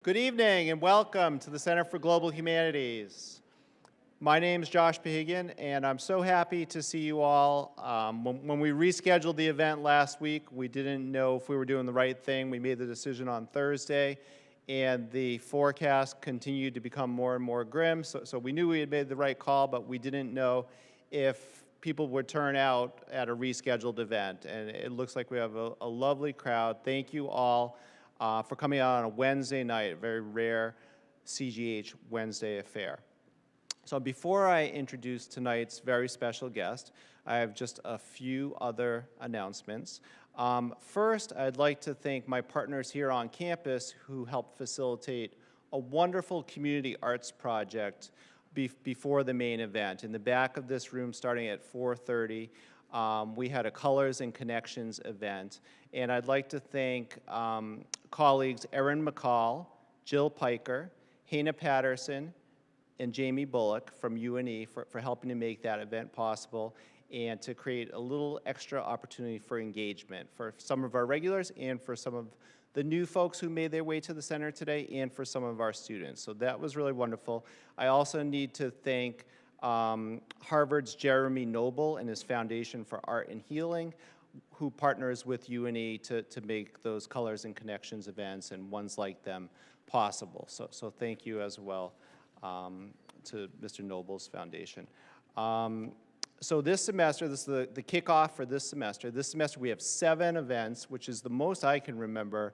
Good evening and welcome to the Center for Global Humanities. My name is Josh Pahigian and I'm so happy to see you all. When we rescheduled the event last week, we didn't know if we were doing the right thing. We made the decision on Thursday and the forecast continued to become more and more grim. So we knew we had made the right call, but we didn't know if people would turn out at a rescheduled event. And it looks like we have a lovely crowd. Thank you all for coming out on a Wednesday night, a very rare CGH Wednesday affair. So before I introduce tonight's very special guest, I have just a few other announcements. First, I'd like to thank my partners here on campus who helped facilitate a wonderful community arts project before the main event. In the back of this room, starting at 4:30, we had a Colors and Connections event. And I'd like to thank colleagues Erin McCall, Jill Piker, Hannah Patterson, and Jamie Bullock from UNE for helping to make that event possible and to create a little extra opportunity for engagement for some of our regulars and for some of the new folks who made their way to the center today and for some of our students. So that was really wonderful. I also need to thank Harvard's Jeremy Noble and his Foundation for Art and Healing, who partners with UNE to make those Colors and Connections events and ones like them possible. So thank you as well to Mr. Noble's foundation. So this semester, this is the kickoff for this semester. This semester we have 7 events, which is the most I can remember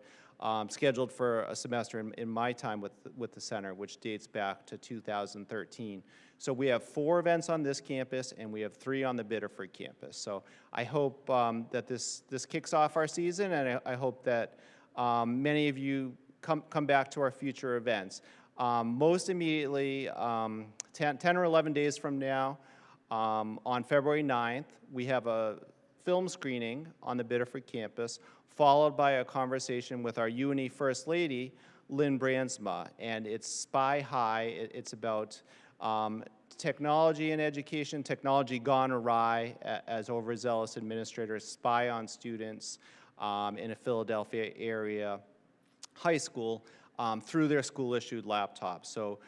scheduled for a semester in my time with the center, which dates back to 2013. So we have 4 events on this campus, and we have 3 on the Biddeford campus. So I hope that this kicks off our season, and I hope that many of you come back to our future events. Most immediately, 10 or 11 days from now, on February 9th, we have a film screening on the Biddeford campus, followed by a conversation with our UNE First Lady, Lynn Brandsma, and it's Spy High. It's about technology and education, technology gone awry as overzealous administrators spy on students in a Philadelphia area high school through their school-issued laptops. So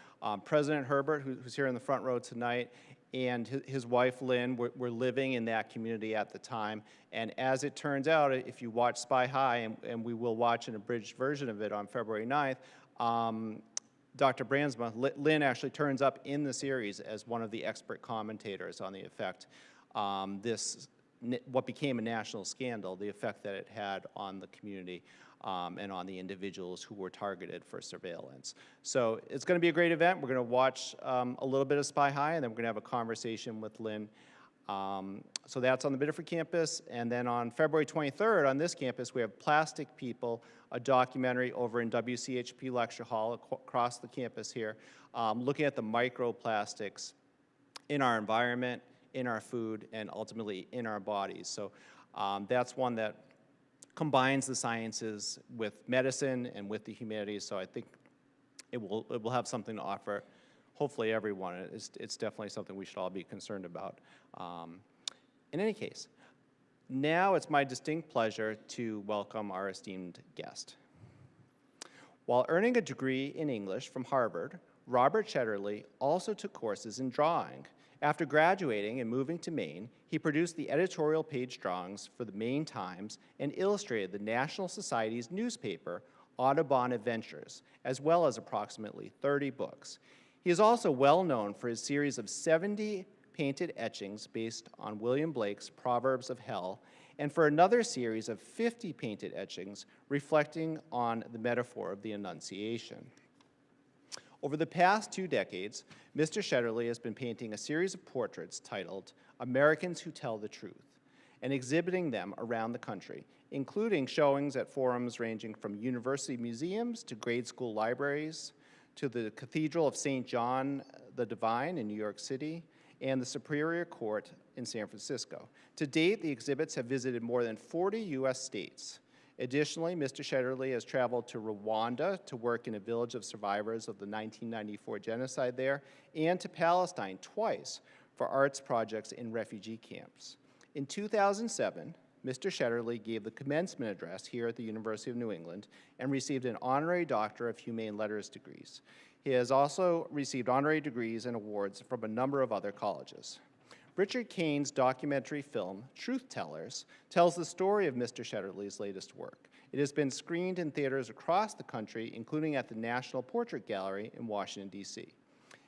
President Herbert, who's here in the front row tonight, and his wife Lynn were living in that community at the time. And as it turns out, if you watch Spy High, and we will watch an abridged version of it on February 9th, Dr. Brandsma, Lynn actually turns up in the series as one of the expert commentators on the effect what became a national scandal, the effect that it had on the community and on the individuals who were targeted for surveillance. So it's going to be a great event. We're going to watch a little bit of Spy High, and then we're going to have a conversation with Lynn. So that's on the Biddeford campus. And then on February 23rd on this campus, we have Plastic People, a documentary over in WCHP Lecture Hall across the campus here, looking at the microplastics in our environment, in our food, and ultimately in our bodies. So that's one that combines the sciences with medicine and with the humanities, so I think it will have something to offer, hopefully everyone. It's definitely something we should all be concerned about. In any case, now it's my distinct pleasure to welcome our esteemed guest. While earning a degree in English from Harvard, Robert Shetterly also took courses in drawing. After graduating and moving to Maine, he produced the editorial page drawings for the Maine Times and illustrated the National Society's newspaper, Audubon Adventures, as well as approximately 30 books. He is also well known for his series of 70 painted etchings based on William Blake's Proverbs of Hell, and for another series of 50 painted etchings reflecting on the metaphor of the Annunciation. Over the past 2 decades, Mr. Shetterly has been painting a series of portraits titled Americans Who Tell the Truth and exhibiting them around the country, including showings at forums ranging from university museums to grade school libraries, to the Cathedral of St. John the Divine in New York City, and the Superior Court in San Francisco. To date, the exhibits have visited more than 40 U.S. states. Additionally, Mr. Shetterly has traveled to Rwanda to work in a village of survivors of the 1994 genocide there, and to Palestine twice for arts projects in refugee camps. In 2007, Mr. Shetterly gave the commencement address here at the University of New England and received an honorary Doctor of Humane Letters degrees. He has also received honorary degrees and awards from a number of other colleges. Richard Kane's documentary film, Truth Tellers, tells the story of Mr. Shetterly's latest work. It has been screened in theaters across the country, including at the National Portrait Gallery in Washington, D.C.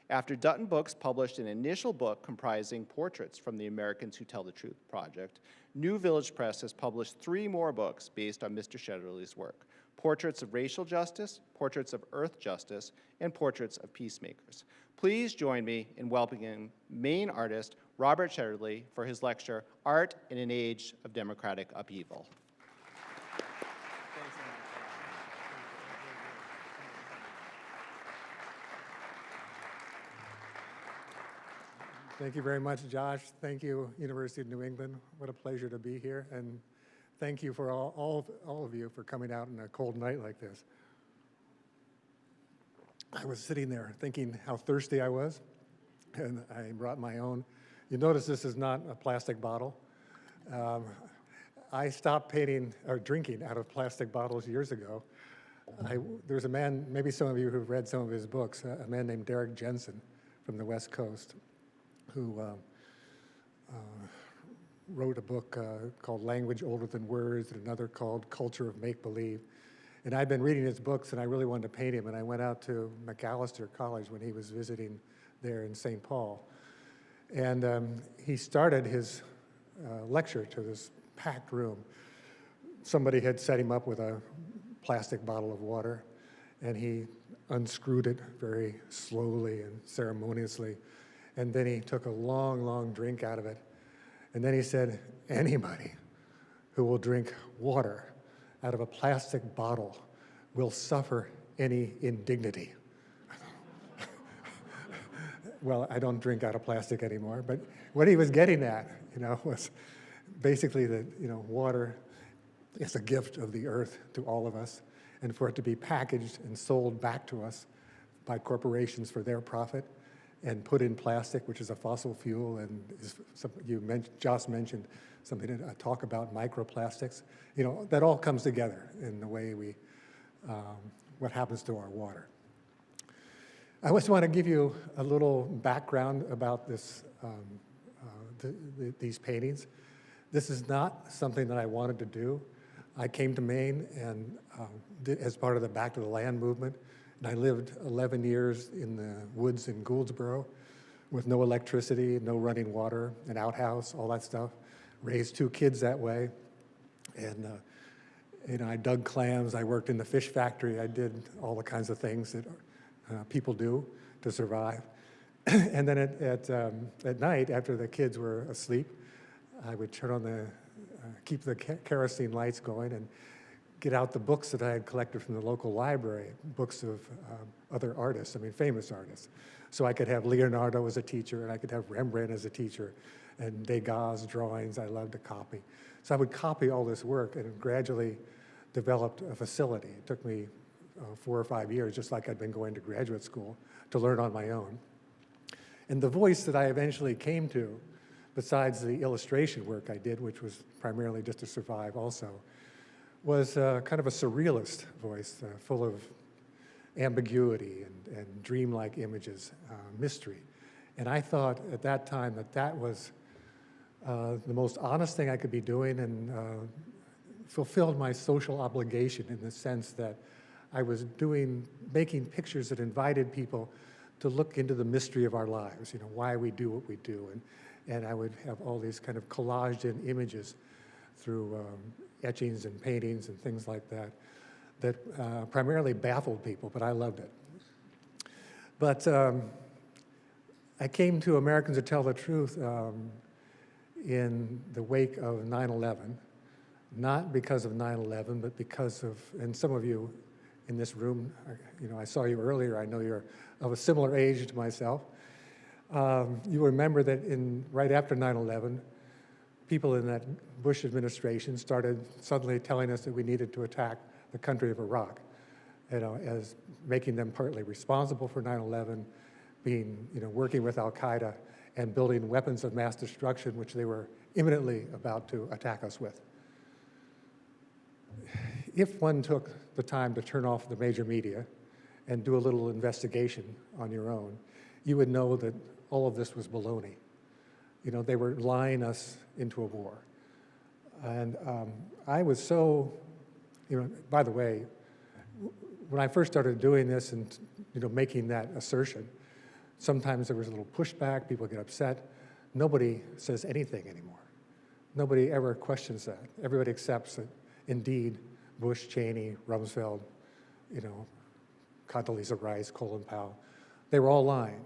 After Dutton Books published an initial book comprising portraits from the Americans Who Tell the Truth project, New Village Press has published 3 more books based on Mr. Shetterly's work: Portraits of Racial Justice, Portraits of Earth Justice, and Portraits of Peacemakers. Please join me in welcoming Maine artist Robert Shetterly for his lecture, Art in an Age of Democratic Upheaval. Thank you very much, Josh. Thank you, University of New England. What a pleasure to be here. And thank you for all of you for coming out on a cold night like this. I was sitting there thinking how thirsty I was, and I brought my own. You notice this is not a plastic bottle. I stopped painting or drinking out of plastic bottles years ago. There's a man, maybe some of you who've read some of his books, a man named Derek Jensen from the West Coast, who wrote a book called Language Older Than Words, and another called Culture of Make-Believe. And I'd been reading his books, and I really wanted to paint him, and I went out to Macalester College when he was visiting there in St. Paul. And he started his lecture to this packed room. Somebody had set him up with a plastic bottle of water, and he unscrewed it very slowly and ceremoniously. And then he took a long, long drink out of it. And then he said, anybody who will drink water out of a plastic bottle will suffer any indignity. Well, I don't drink out of plastic anymore, but what he was getting at, was basically that, water is a gift of the earth to all of us, and for it to be packaged and sold back to us by corporations for their profit, and put in plastic, which is a fossil fuel, and Josh mentioned something to talk about microplastics. That all comes together in the way what happens to our water. I just want to give you a little background about this, these paintings. This is not something that I wanted to do. I came to Maine and as part of the Back to the Land movement. And I lived 11 years in the woods in Gouldsboro with no electricity, no running water, an outhouse, all that stuff. Raised 2 kids that way. And I dug clams, I worked in the fish factory, I did all the kinds of things that people do to survive. And then at night, after the kids were asleep, I would turn on keep the kerosene lights going and get out the books that I had collected from the local library, books of other artists, famous artists. So I could have Leonardo as a teacher, and I could have Rembrandt as a teacher, and Degas' drawings I loved to copy. So I would copy all this work and gradually developed a facility. It took me 4 or 5 years, just like I'd been going to graduate school, to learn on my own. And the voice that I eventually came to, besides the illustration work I did, which was primarily just to survive also, was kind of a surrealist voice, full of ambiguity and dreamlike images, mystery. And I thought at that time that was the most honest thing I could be doing, and fulfilled my social obligation in the sense that I was making pictures that invited people to look into the mystery of our lives, why we do what we do. And I would have all these kind of collaged in images through etchings and paintings and things like that primarily baffled people, but I loved it. But I came to Americans Who Tell the Truth in the wake of 9/11, not because of 9/11, but because of, and some of you in this room, I saw you earlier, I know you're of a similar age to myself. You remember that right after 9/11, people in that Bush administration started suddenly telling us that we needed to attack the country of Iraq, as making them partly responsible for 9/11, working with Al-Qaeda and building weapons of mass destruction, which they were imminently about to attack us with. if one took the time to turn off the major media and do a little investigation on your own, you would know that all of this was baloney. You know, they were lying us into a war. And I was so, you know, by the way, when I first started doing this and, you know, making that assertion, sometimes there was a little pushback, people get upset. Nobody says anything anymore. Nobody ever questions that. Everybody accepts that, indeed, Bush, Cheney, Rumsfeld, you know, Condoleezza Rice, Colin Powell, they were all lying.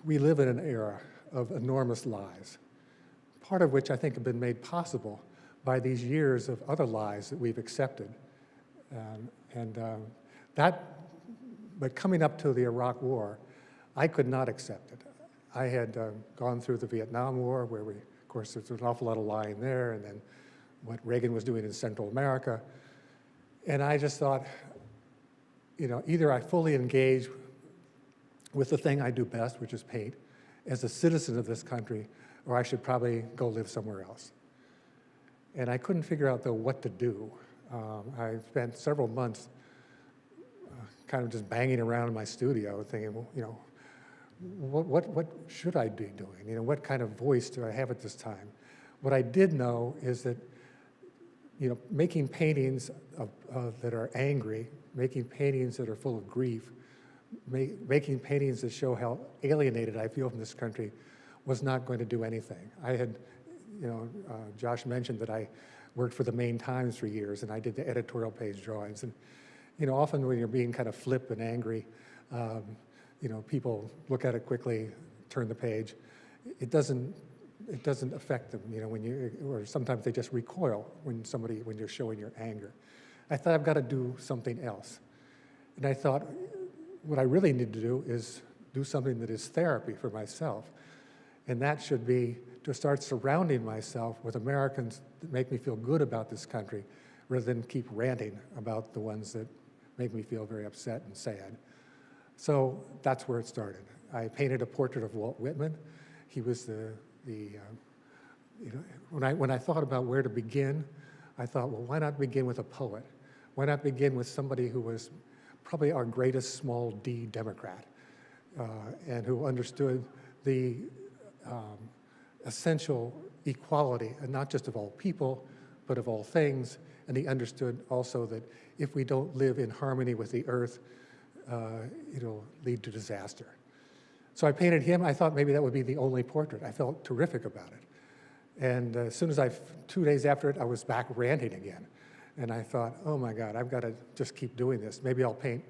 We live in an era of enormous lies, part of which I think have been made possible by these years of other lies that we've accepted. But coming up to the Iraq War, I could not accept it. I had gone through the Vietnam War, where of course, there's an awful lot of lying there, and then what Reagan was doing in Central America. And I just thought, you know, either I fully engage with the thing I do best, which is paint, as a citizen of this country, or I should probably go live somewhere else. And I couldn't figure out, though, what to do. I spent several months kind of just banging around in my studio thinking, well, you know, what should I be doing? You know, what kind of voice do I have at this time? What I did know is that, you know, making paintings that are angry, making paintings that are full of grief, making paintings that show how alienated I feel from this country was not going to do anything. I had, you know, Josh mentioned that I worked for the Maine Times for years, and I did the editorial page drawings. And, you know, often when you're being kind of flip and angry, you know, people look at it quickly, turn the page. It doesn't affect them, you know, or sometimes they just recoil when you're showing your anger. I thought, I've got to do something else. And I thought, what I really need to do is do something that is therapy for myself. And that should be to start surrounding myself with Americans that make me feel good about this country, rather than keep ranting about the ones that make me feel very upset and sad. So that's where it started. I painted a portrait of Walt Whitman. He was you know, when I thought about where to begin, I thought, well, why not begin with a poet? Why not begin with somebody who was probably our greatest small d Democrat, and who understood the essential equality, and not just of all people, but of all things. And he understood also that if we don't live in harmony with the earth, it'll lead to disaster. So I painted him. I thought maybe that would be the only portrait. I felt terrific about it. And as soon as 2 days after it, I was back ranting again. And I thought, oh my God, I've got to just keep doing this. Maybe I'll paint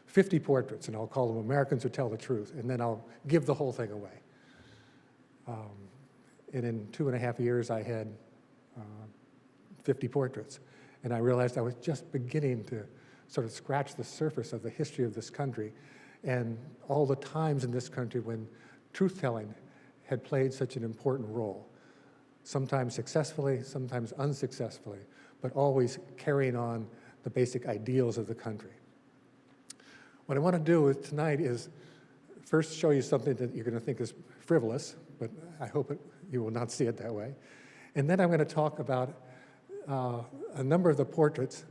50 portraits and I'll call them Americans Who Tell the Truth, and then I'll give the whole thing away. And in 2.5 years, I had 50 portraits. And I realized I was just beginning to sort of scratch the surface of the history of this country and all the times in this country when truth-telling had played such an important role, sometimes successfully, sometimes unsuccessfully, but always carrying on the basic ideals of the country. What I want to do tonight is first show you something that you're going to think is frivolous, but I hope you will not see it that way. And then I'm going to talk about a number of the portraits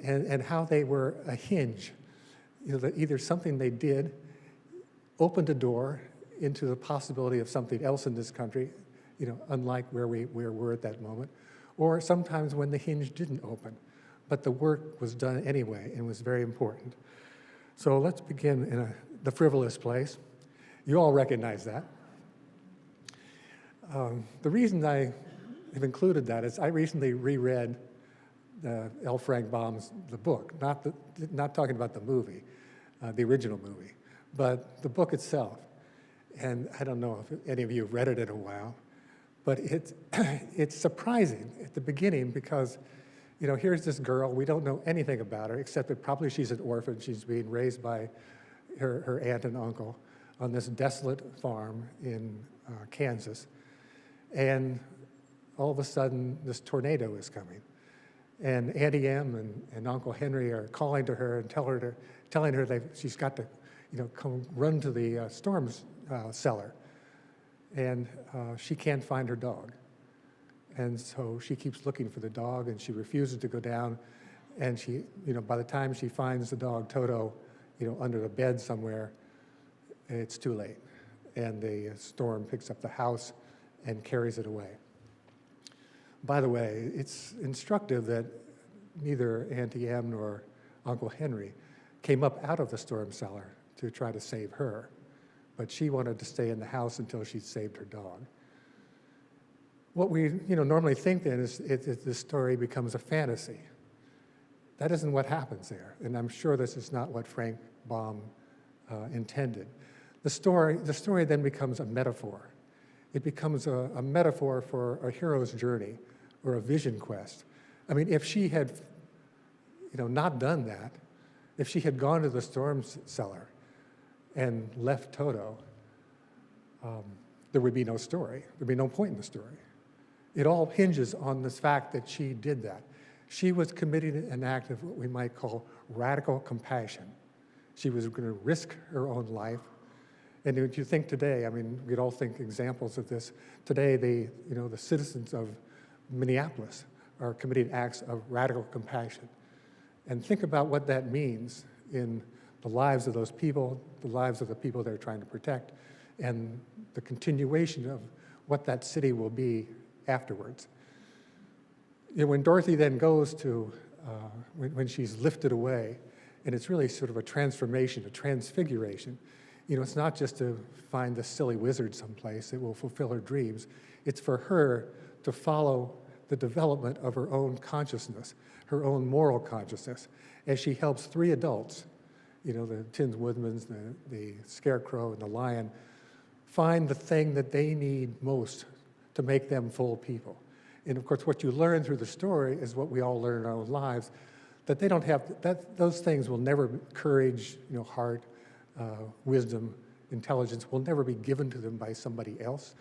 and how they were a hinge, you know, that either something they did opened a door into the possibility of something else in this country, you know, unlike where we were at that moment, or sometimes when the hinge didn't open, but the work was done anyway and was very important. So let's begin in the frivolous place. You all recognize that. The reason I have included that is I recently reread L. Frank Baum's The Book, not talking about the movie, the original movie, but the book itself. And I don't know if any of you have read it in a while, but it's surprising at the beginning because, you know, here's this girl, we don't know anything about her except that probably she's an orphan. She's being raised by her aunt and uncle on this desolate farm in Kansas. And all of a sudden, this tornado is coming. And Auntie Em and Uncle Henry are calling to her and telling her that she's got to, you know, come run to the storm cellar. And she can't find her dog. And so she keeps looking for the dog, and she refuses to go down. And she, by the time she finds the dog, Toto, under the bed somewhere, it's too late. And the storm picks up the house and carries it away. By the way, it's instructive that neither Auntie Em nor Uncle Henry came up out of the storm cellar to try to save her, but she wanted to stay in the house until she'd saved her dog. What we normally think then is this story becomes a fantasy. That isn't what happens there, and I'm sure this is not what Frank Baum intended. The story then becomes a metaphor. It becomes a metaphor for a hero's journey or a vision quest. I mean, if she had not done that, if she had gone to the storm cellar and left Toto, there would be no story. There'd be no point in the story. It all hinges on the fact that she did that. She was committing an act of what we might call radical compassion. She was going to risk her own life. And if you think today, I mean, we'd all think examples of this. Today, the citizens of Minneapolis are committing acts of radical compassion. And think about what that means in the lives of those people, the lives of the people they're trying to protect, and the continuation of what that city will be afterwards. When Dorothy then goes to, when she's lifted away, and it's really sort of a transformation, a transfiguration, it's not just to find the silly wizard someplace that will fulfill her dreams. It's for her to follow the development of her own consciousness, her own moral consciousness, as she helps three adults, the Tin Woodmans, the Scarecrow, and the Lion, find the thing that they need most to make them full people. And of course, what you learn through the story is what we all learn in our own lives, that they don't have, those things will never, courage, heart, wisdom, intelligence, will never be given to them by somebody else.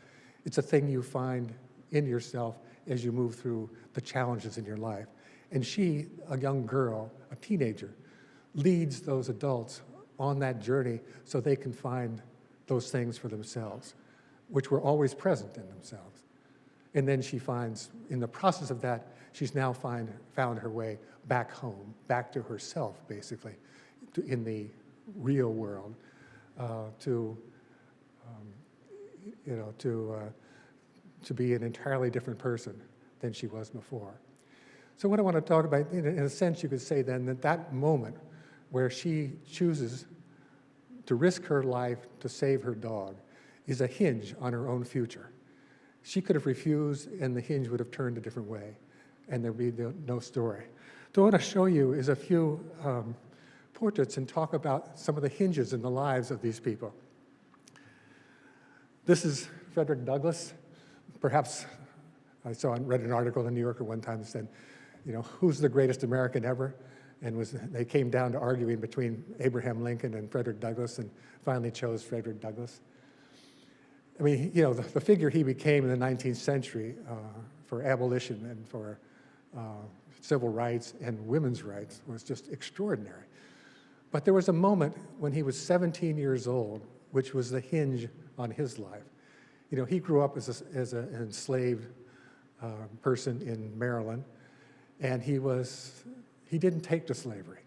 It's a thing you find in yourself as you move through the challenges in your life. And she, a young girl, a teenager, leads those adults on that journey so they can find those things for themselves, which were always present in themselves. And then she finds, in the process of that, she's now found her way back home, back to herself, basically, in the real world, to be an entirely different person than she was before. So what I want to talk about, in a sense, you could say then that moment where she chooses to risk her life to save her dog is a hinge on her own future. She could have refused, and the hinge would have turned a different way, and there'd be no story. So what I want to show you is a few portraits and talk about some of the hinges in the lives of these people. This is Frederick Douglass. Perhaps I read an article in the New Yorker one time that said, who's the greatest American ever? And they came down to arguing between Abraham Lincoln and Frederick Douglass, and finally chose Frederick Douglass. I mean, the figure he became in the 19th century for abolition and for civil rights and women's rights was just extraordinary. But there was a moment when he was 17 years old, which was the hinge on his life. He grew up as an enslaved person in Maryland, and he didn't take to slavery.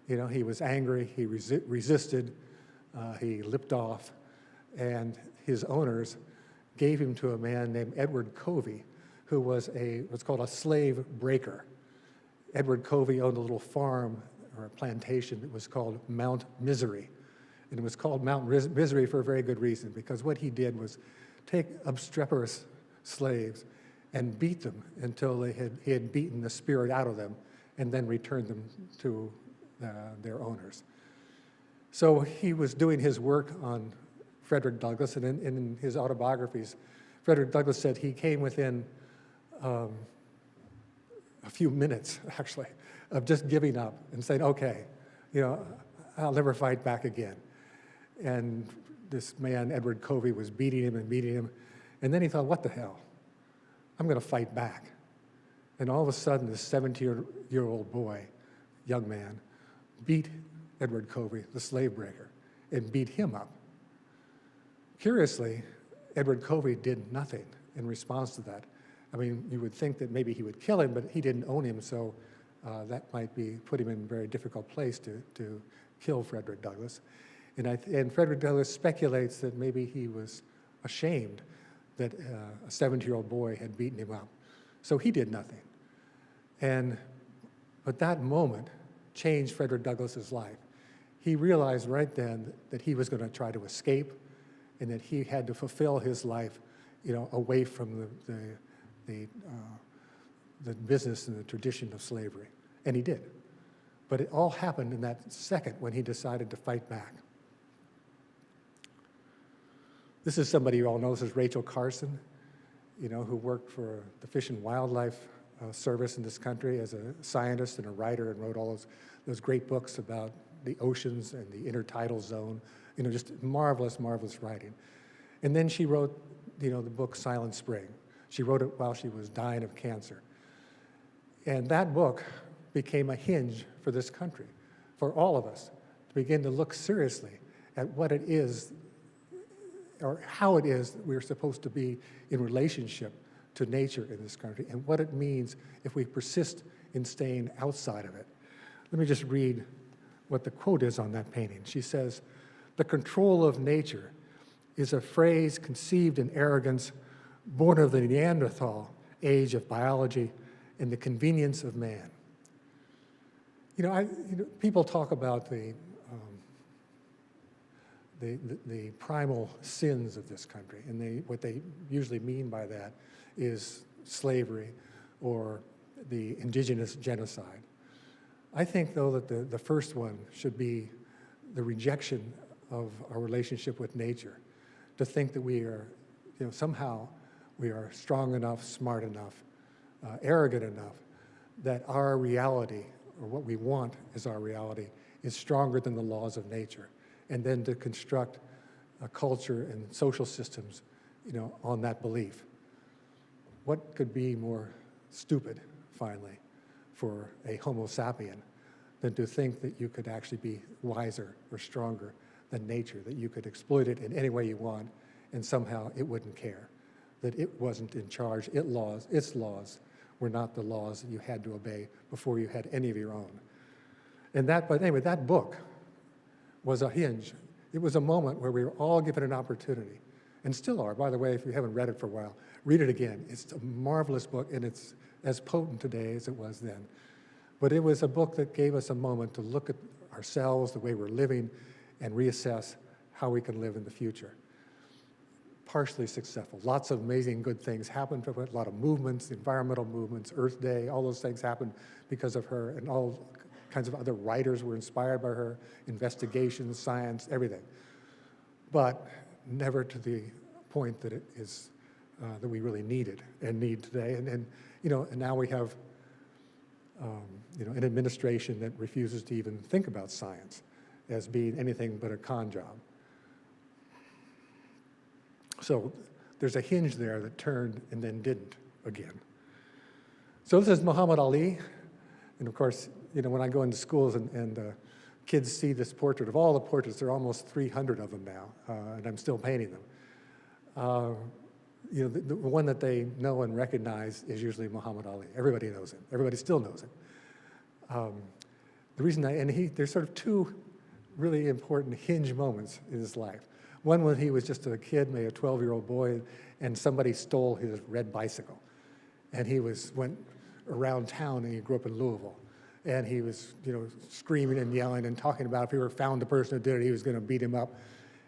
He was angry, he resisted, he lipped off, and his owners gave him to a man named Edward Covey, who was what's called a slave breaker. Edward Covey owned a little farm or a plantation that was called Mount Misery. And it was called Mount Misery for a very good reason, because what he did was take obstreperous slaves and beat them until he had beaten the spirit out of them, and then returned them to their owners. So he was doing his work on Frederick Douglass, and in his autobiographies, Frederick Douglass said he came within a few minutes, actually, of just giving up and saying, okay, I'll never fight back again. And this man, Edward Covey, was beating him, and then he thought, what the hell? I'm going to fight back. And all of a sudden, this 17-year-old boy, young man, beat Edward Covey, the slave breaker, and beat him up. Curiously, Edward Covey did nothing in response to that I mean, you would think that maybe he would kill him, but he didn't own him, so that might put him in a very difficult place to kill Frederick Douglass. And Frederick Douglass speculates that maybe he was ashamed that a 70-year-old boy had beaten him up. So he did nothing. But that moment changed Frederick Douglass's life. He realized right then that he was going to try to escape and that he had to fulfill his life, away from the business and the tradition of slavery. And he did. But it all happened in that second when he decided to fight back. This is somebody you all know. This is Rachel Carson, who worked for the Fish and Wildlife Service in this country as a scientist and a writer, and wrote all those great books about the oceans and the intertidal zone. Just marvelous, marvelous writing. And then she wrote, the book Silent Spring. She wrote it while she was dying of cancer. And that book became a hinge for this country, for all of us, to begin to look seriously at what it is, or how it is that we're supposed to be in relationship to nature in this country, and what it means if we persist in staying outside of it. Let me just read what the quote is on that painting. She says, "The control of nature is a phrase conceived in arrogance, born of the Neanderthal age of biology and the convenience of man." People talk about the primal sins of this country, and what they usually mean by that is slavery or the indigenous genocide. I think, though, that the first one should be the rejection of our relationship with nature, to think that we are, somehow we are strong enough, smart enough, arrogant enough, that our reality, or what we want as our reality, is stronger than the laws of nature, and then to construct a culture and social systems, on that belief. What could be more stupid, finally, for a Homo sapien than to think that you could actually be wiser or stronger than nature, that you could exploit it in any way you want, and somehow it wouldn't care, that it wasn't in charge, its laws were not the laws that you had to obey before you had any of your own. But anyway, that book was a hinge. It was a moment where we were all given an opportunity, and still are. By the way, if you haven't read it for a while, read it again. It's a marvelous book, and it's as potent today as it was then. But it was a book that gave us a moment to look at ourselves, the way we're living, and reassess how we can live in the future. Partially successful. Lots of amazing good things happened from it, a lot of movements, environmental movements, Earth Day, all those things happened because of her, and all kinds of other writers were inspired by her, investigations, science, everything. But never to the point that it is, that we really needed and need today. And now we have, an administration that refuses to even think about science as being anything but a con job. So there's a hinge there that turned and then didn't again. So this is Muhammad Ali. And of course, when I go into schools and kids see this portrait, of all the portraits, there are almost 300 of them now, and I'm still painting them. The one that they know and recognize is usually Muhammad Ali. Everybody knows him. Everybody still knows him. The reason there's sort of two really important hinge moments in his life. One when he was just a kid, maybe a 12-year-old boy, and somebody stole his red bicycle. And he went around town, and he grew up in Louisville. And he was, screaming and yelling and talking about if he ever found the person who did it, he was going to beat him up.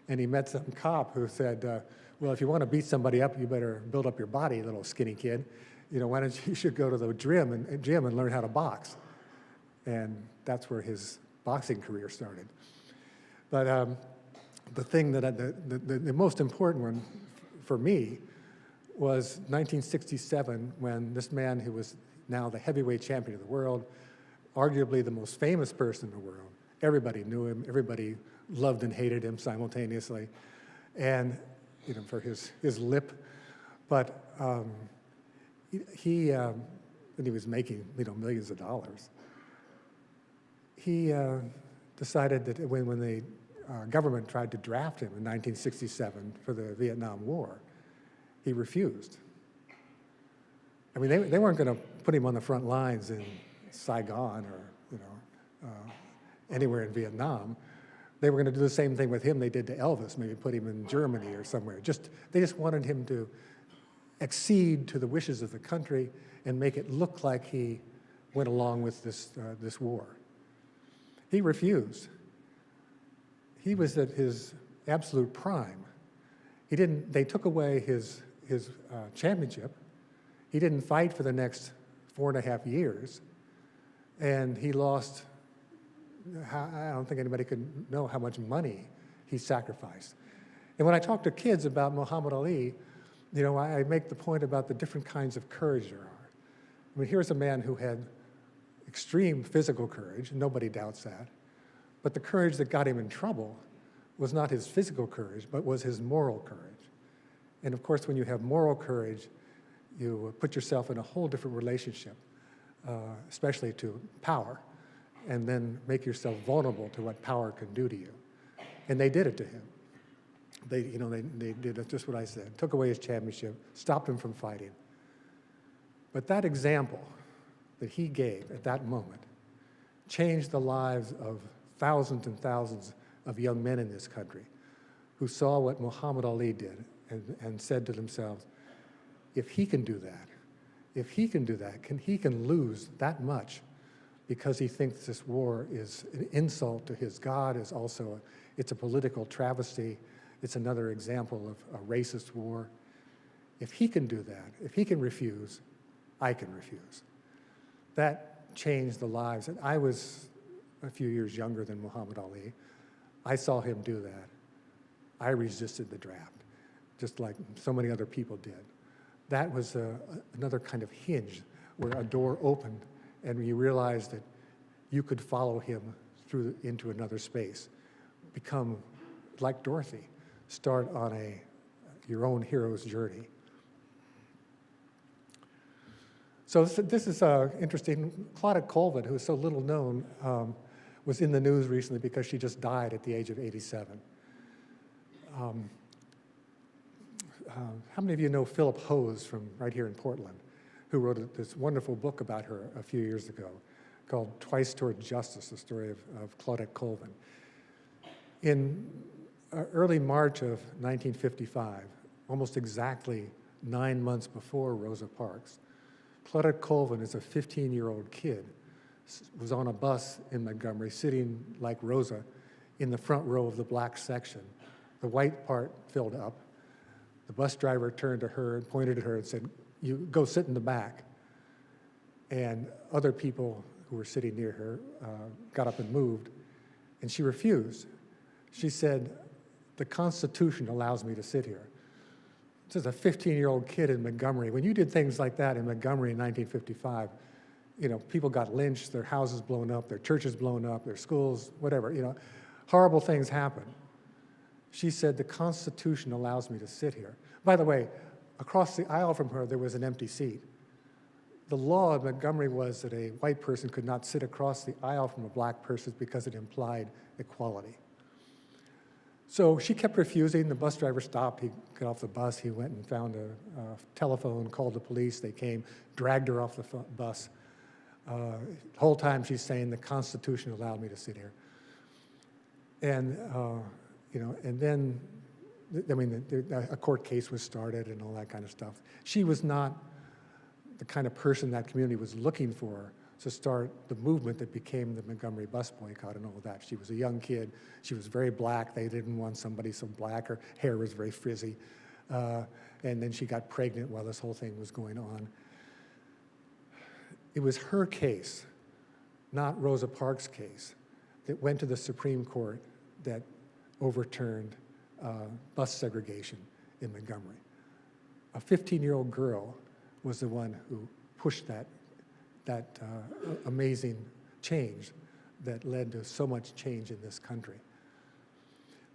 And he met some cop who said, well, if you want to beat somebody up, you better build up your body, little skinny kid. Why don't you should go to the gym and learn how to box. And that's where his boxing career started. But the thing the most important one for me was 1967, when this man who was now the heavyweight champion of the world, arguably the most famous person in the world, everybody knew him, everybody loved and hated him simultaneously, and for his lip, but and he was making millions of dollars. He decided that when the government tried to draft him in 1967 for the Vietnam War, he refused. I mean, they weren't going to put him on the front lines in Saigon or, anywhere in Vietnam. They were going to do the same thing with him they did to Elvis, maybe put him in Germany or somewhere. They just wanted him to accede to the wishes of the country and make it look like he went along with this war. He refused. He was at his absolute prime. They took away his championship. He didn't fight for the next 4.5 years, and he lost. I don't think anybody could know how much money he sacrificed. And when I talk to kids about Muhammad Ali, I make the point about the different kinds of courage there are. I mean, here's a man who had extreme physical courage, and nobody doubts that, but the courage that got him in trouble was not his physical courage, but was his moral courage. And of course, when you have moral courage, you put yourself in a whole different relationship, especially to power, and then make yourself vulnerable to what power can do to you. And they did it to him. They did just what I said, took away his championship, stopped him from fighting. But that example that he gave at that moment changed the lives of thousands and thousands of young men in this country who saw what Muhammad Ali did and said to themselves, if he can do that, he can lose that much because he thinks this war is an insult to his God, it's a political travesty, it's another example of a racist war. If he can do that, if he can refuse, I can refuse. That changed the lives. And I was a few years younger than Muhammad Ali. I saw him do that. I resisted the draft, just like so many other people did. That was another kind of hinge where a door opened and you realized that you could follow him into another space, become like Dorothy, start on your own hero's journey. So this is interesting. Claudette Colvin, who is so little known, was in the news recently because she just died at the age of 87. How many of you know Philip Hose from right here in Portland, who wrote this wonderful book about her a few years ago called Twice Toward Justice, the story of Claudette Colvin. In early March of 1955, almost exactly 9 months before Rosa Parks, Claudette Colvin, as a 15-year-old kid, was on a bus in Montgomery, sitting like Rosa in the front row of the black section. The white part filled up. The bus driver turned to her and pointed at her and said, "You go sit in the back." And other people who were sitting near her got up and moved, and she refused. She said, "The Constitution allows me to sit here." This is a 15-year-old kid in Montgomery. When you did things like that in Montgomery in 1955, people got lynched, their houses blown up, their churches blown up, their schools, whatever, horrible things happened. She said, "The Constitution allows me to sit here." By the way, across the aisle from her, there was an empty seat. The law in Montgomery was that a white person could not sit across the aisle from a black person because it implied equality. So she kept refusing. The bus driver stopped. He got off the bus. He went and found a telephone, called the police. They came, dragged her off the bus. The whole time she's saying, "The Constitution allowed me to sit here." And, and then, a court case was started and all that kind of stuff. She was not the kind of person that community was looking for to start the movement that became the Montgomery bus boycott and all of that. She was a young kid. She was very black. They didn't want somebody so black. Her hair was very frizzy. And then she got pregnant while this whole thing was going on. It was her case, not Rosa Parks' case, that went to the Supreme Court that overturned bus segregation in Montgomery. A 15-year-old girl was the one who pushed that amazing change that led to so much change in this country.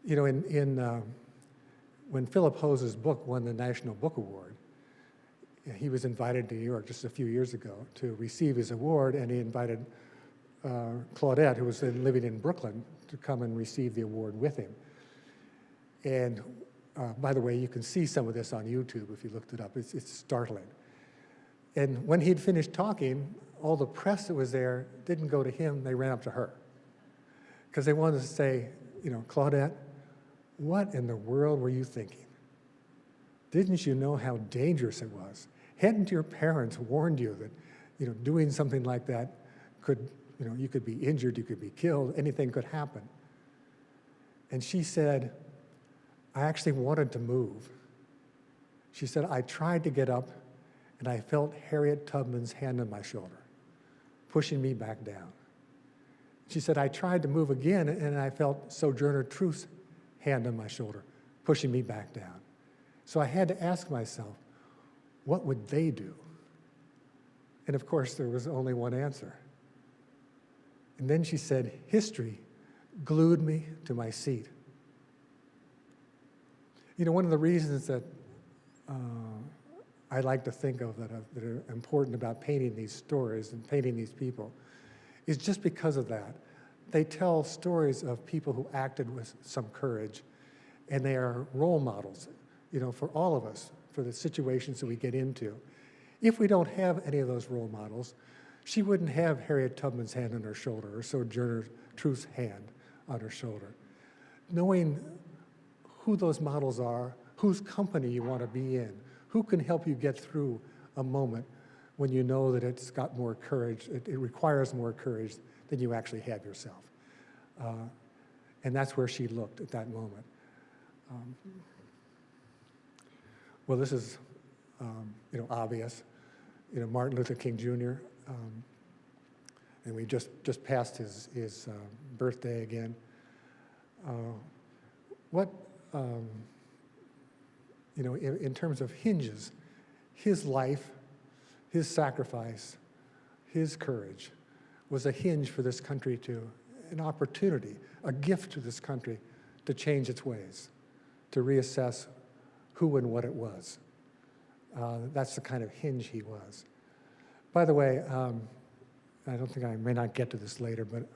When Philip Hose's book won the National Book Award, he was invited to New York just a few years ago to receive his award, and he invited Claudette, who was then living in Brooklyn, to come and receive the award with him. And by the way, you can see some of this on YouTube if you looked it up. It's startling. And when he'd finished talking, all the press that was there didn't go to him, they ran up to her. Because they wanted to say, Claudette, what in the world were you thinking? Didn't you know how dangerous it was? Hadn't your parents warned you that, doing something like that could, you could be injured, you could be killed, anything could happen? And she said, I actually wanted to move. She said, I tried to get up, and I felt Harriet Tubman's hand on my shoulder, pushing me back down. She said, I tried to move again, and I felt Sojourner Truth's hand on my shoulder, pushing me back down. So I had to ask myself, what would they do? And of course, there was only one answer. And then she said, history glued me to my seat. One of the reasons that I like to think of that are important about painting these stories and painting these people is just because of that. They tell stories of people who acted with some courage, and they are role models, for all of us, for the situations that we get into. If we don't have any of those role models, she wouldn't have Harriet Tubman's hand on her shoulder or Sojourner Truth's hand on her shoulder. Knowing who those models are, whose company you want to be in, who can help you get through a moment when you know that it's got more courage, it requires more courage than you actually have yourself. And that's where she looked at that moment. Well, this is, obvious. Martin Luther King Jr., and we just passed his birthday again. In terms of hinges, his life, his sacrifice, his courage was a hinge for this country an opportunity, a gift to this country to change its ways, to reassess who and what it was. That's the kind of hinge he was. By the way, I don't think I may not get to this later, but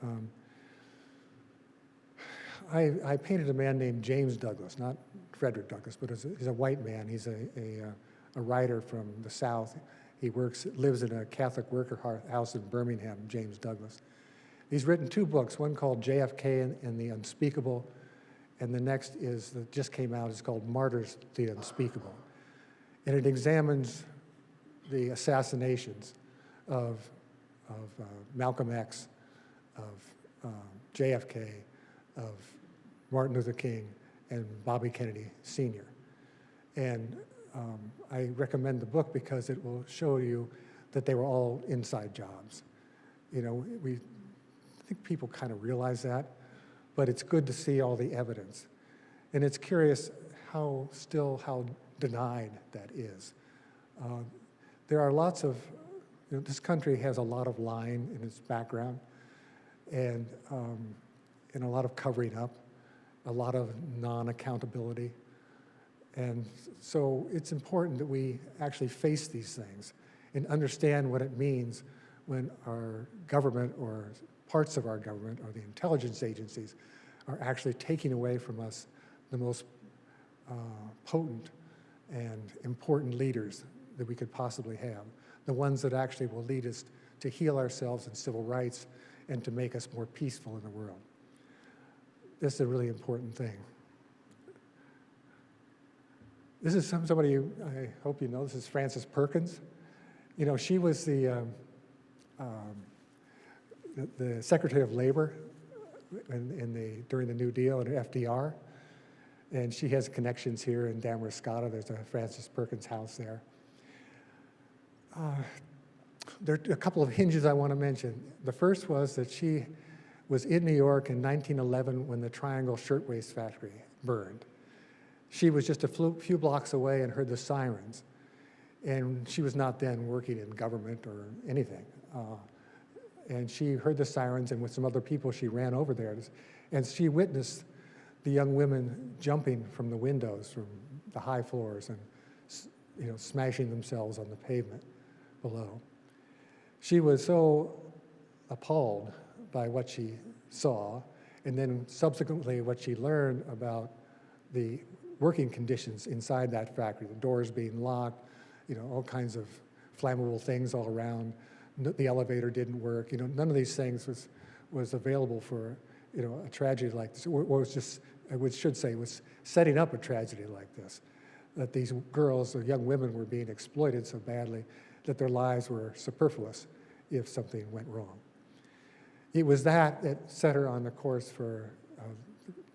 I painted a man named James Douglas, not Frederick Douglass, but he's a white man. He's a writer from the South. He lives in a Catholic worker house in Birmingham, James Douglas. He's written 2 books, one called JFK and the Unspeakable, and the next that just came out, is called Martyrs, the Unspeakable. And it examines the assassinations of Malcolm X, of JFK, of Martin Luther King, and Bobby Kennedy Sr. And I recommend the book because it will show you that they were all inside jobs. I think people kind of realize that, but it's good to see all the evidence. And it's curious how denied that is. There are lots of, this country has a lot of lying in its background, and a lot of covering up, a lot of non-accountability. And so it's important that we actually face these things and understand what it means when our government or parts of our government or the intelligence agencies are actually taking away from us the most potent and important leaders that we could possibly have, the ones that actually will lead us to heal ourselves in civil rights and to make us more peaceful in the world. This is a really important thing. This is somebody I hope you know. This is Frances Perkins. She was the Secretary of Labor during the New Deal under FDR, and she has connections here in Damariscotta. There's a Frances Perkins house there. There are a couple of hinges I want to mention. The first was that she was in New York in 1911 when the Triangle Shirtwaist Factory burned. She was just a few blocks away and heard the sirens, and she was not then working in government or anything. And she heard the sirens, and with some other people, she ran over there. And she witnessed the young women jumping from the windows from the high floors and smashing themselves on the pavement below. She was so appalled by what she saw, and then subsequently what she learned about the working conditions inside that factory, the doors being locked, all kinds of flammable things all around. The elevator didn't work. None of these things was available for a tragedy like this, or was just, should say, was setting up a tragedy like this. That these girls or young women were being exploited so badly that their lives were superfluous if something went wrong. It was that set her on the course for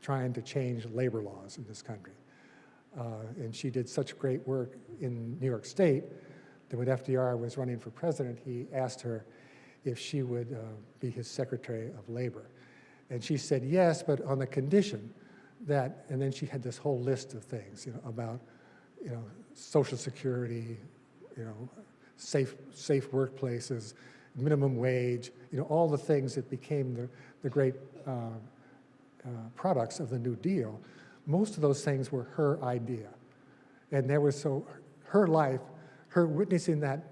trying to change labor laws in this country. And she did such great work in New York State that when FDR was running for president, he asked her if she would be his Secretary of Labor. And she said yes, but on the condition that, and then she had this whole list of things, about, Social Security, safe workplaces, minimum wage, all the things that became the great products of the New Deal. Most of those things were her idea. And there was her life, her witnessing that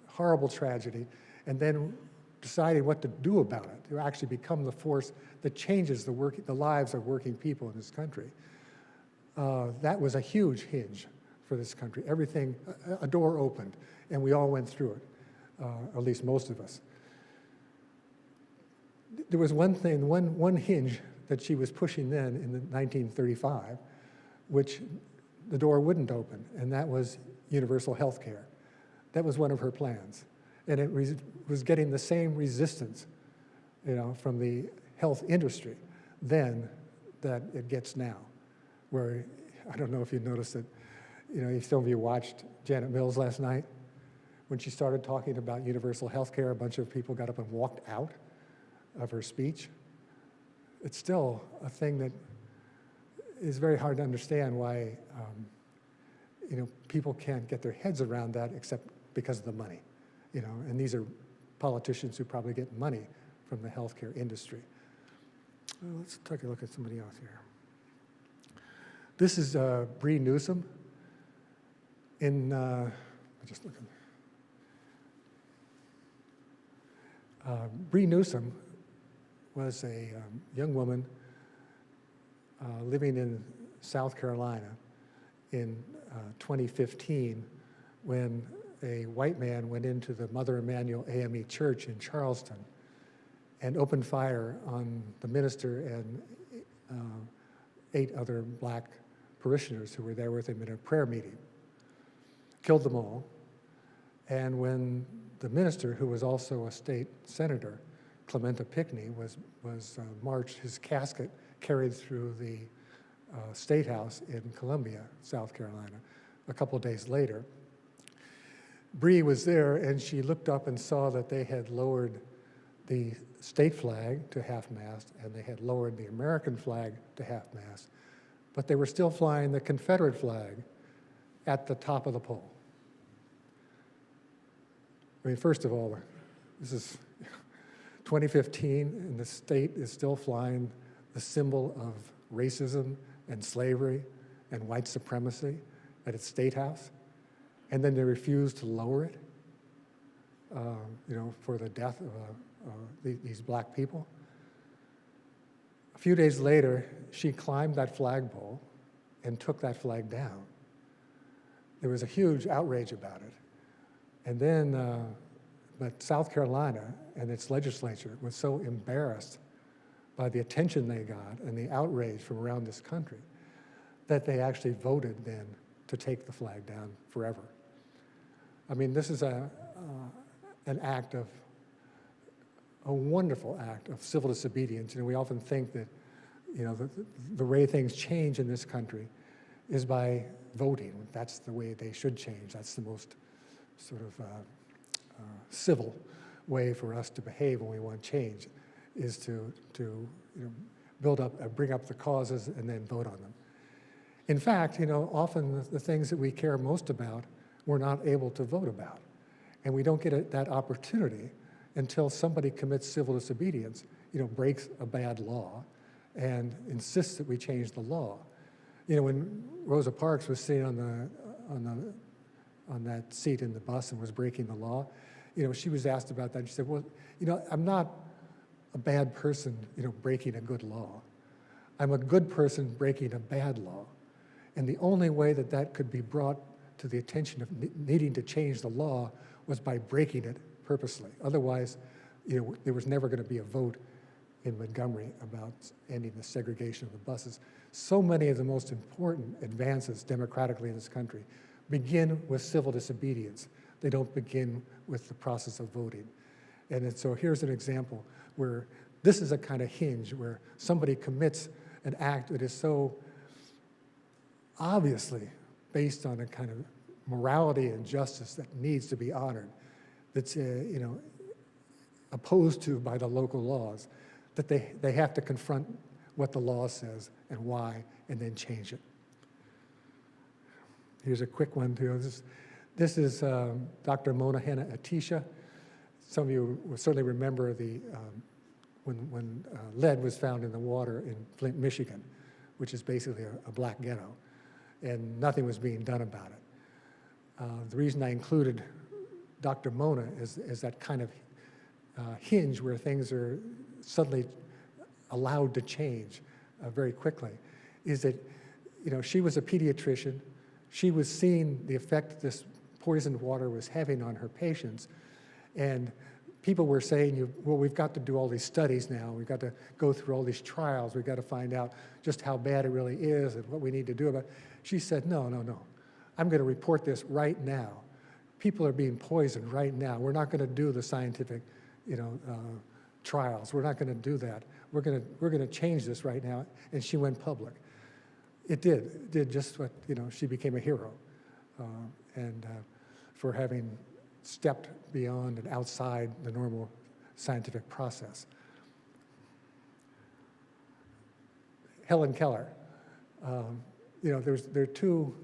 horrible tragedy, and then deciding what to do about it, to actually become the force that changes the lives of working people in this country. That was a huge hinge for this country. Everything, a door opened, and we all went through it, at least most of us. There was one thing, one hinge that she was pushing then in 1935, which the door wouldn't open, and that was universal health care. That was one of her plans. And it was getting the same resistance, from the health industry then that it gets now, where, I don't know if you noticed it, if some of you watched Janet Mills last night, when she started talking about universal health care, a bunch of people got up and walked out of her speech. It's still a thing that is very hard to understand why, people can't get their heads around that except because of the money, and these are politicians who probably get money from the healthcare industry. Well, let's take a look at somebody else here. This is Bree Newsom in, just looking. Bree Newsom was a young woman living in South Carolina in 2015 when a white man went into the Mother Emanuel AME Church in Charleston and opened fire on the minister and 8 other black parishioners who were there with him in a prayer meeting. Killed them all. And when the minister, who was also a state senator, Clementa Pinckney, was marched, his casket carried through the State House in Columbia, South Carolina, a couple days later. Bree was there, and she looked up and saw that they had lowered the state flag to half-mast, and they had lowered the American flag to half-mast, but they were still flying the Confederate flag at the top of the pole. I mean, first of all, this is 2015, and the state is still flying the symbol of racism and slavery and white supremacy at its state house, and then they refuse to lower it, for the death of these black people. A few days later, she climbed that flagpole and took that flag down. There was a huge outrage about it. And then, but South Carolina and its legislature was so embarrassed by the attention they got and the outrage from around this country that they actually voted then to take the flag down forever. I mean, this is an act of, a wonderful act of civil disobedience. We often think that, the way things change in this country is by voting. That's the way they should change. That's the most sort of civil way for us to behave when we want change, is to build up, bring up the causes and then vote on them. In fact, often the things that we care most about, we're not able to vote about. And we don't get that opportunity until somebody commits civil disobedience, breaks a bad law and insists that we change the law. When Rosa Parks was sitting on that seat in the bus and was breaking the law, she was asked about that. She said, well, I'm not a bad person, breaking a good law. I'm a good person breaking a bad law. And the only way that that could be brought to the attention of needing to change the law was by breaking it purposely. Otherwise, there was never going to be a vote in Montgomery about ending the segregation of the buses. So many of the most important advances democratically in this country begin with civil disobedience. They don't begin with the process of voting. And so here's an example where this is a kind of hinge where somebody commits an act that is so obviously based on a kind of morality and justice that needs to be honored, that's opposed to by the local laws, that they have to confront what the law says and why, and then change it. Here's a quick one too. This is Dr. Mona Hanna-Attisha. Some of you will certainly remember when lead was found in the water in Flint, Michigan, which is basically a black ghetto, and nothing was being done about it. The reason I included Dr. Mona is that kind of hinge where things are suddenly allowed to change very quickly, is that she was a pediatrician. She was seeing the effect this poisoned water was having on her patients, and people were saying, well, we've got to do all these studies now. We've got to go through all these trials. We've got to find out just how bad it really is and what we need to do about it. She said, no. I'm going to report this right now. People are being poisoned right now. We're not going to do the scientific, trials. We're not going to do that. We're going to change this right now. And she went public. It did just what, she became a hero, and for having stepped beyond and outside the normal scientific process. Helen Keller. There are two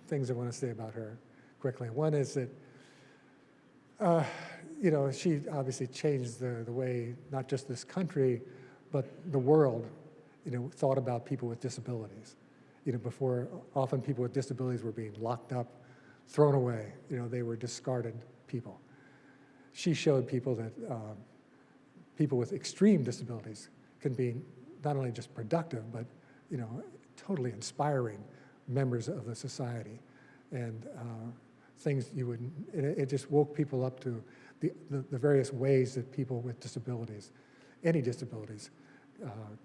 things I want to say about her quickly. One is that, she obviously changed the way not just this country, but the world, thought about people with disabilities. Before, often people with disabilities were being locked up, thrown away. They were discarded people. She showed people that people with extreme disabilities can be not only just productive, but totally inspiring members of the society, and things it just woke people up to the various ways that people with disabilities, any disabilities,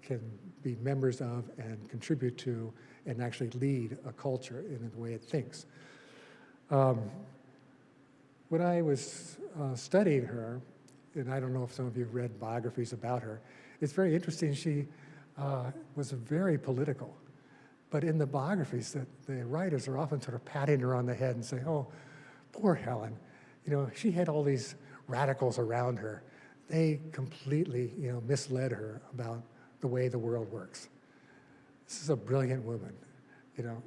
can be members of and contribute to and actually lead a culture in the way it thinks. When I was studying her, and I don't know if some of you have read biographies about her, it's very interesting. She was very political. But in the biographies, the writers are often sort of patting her on the head and saying, oh, poor Helen. She had all these radicals around her. They completely, misled her about the way the world works. This is a brilliant woman.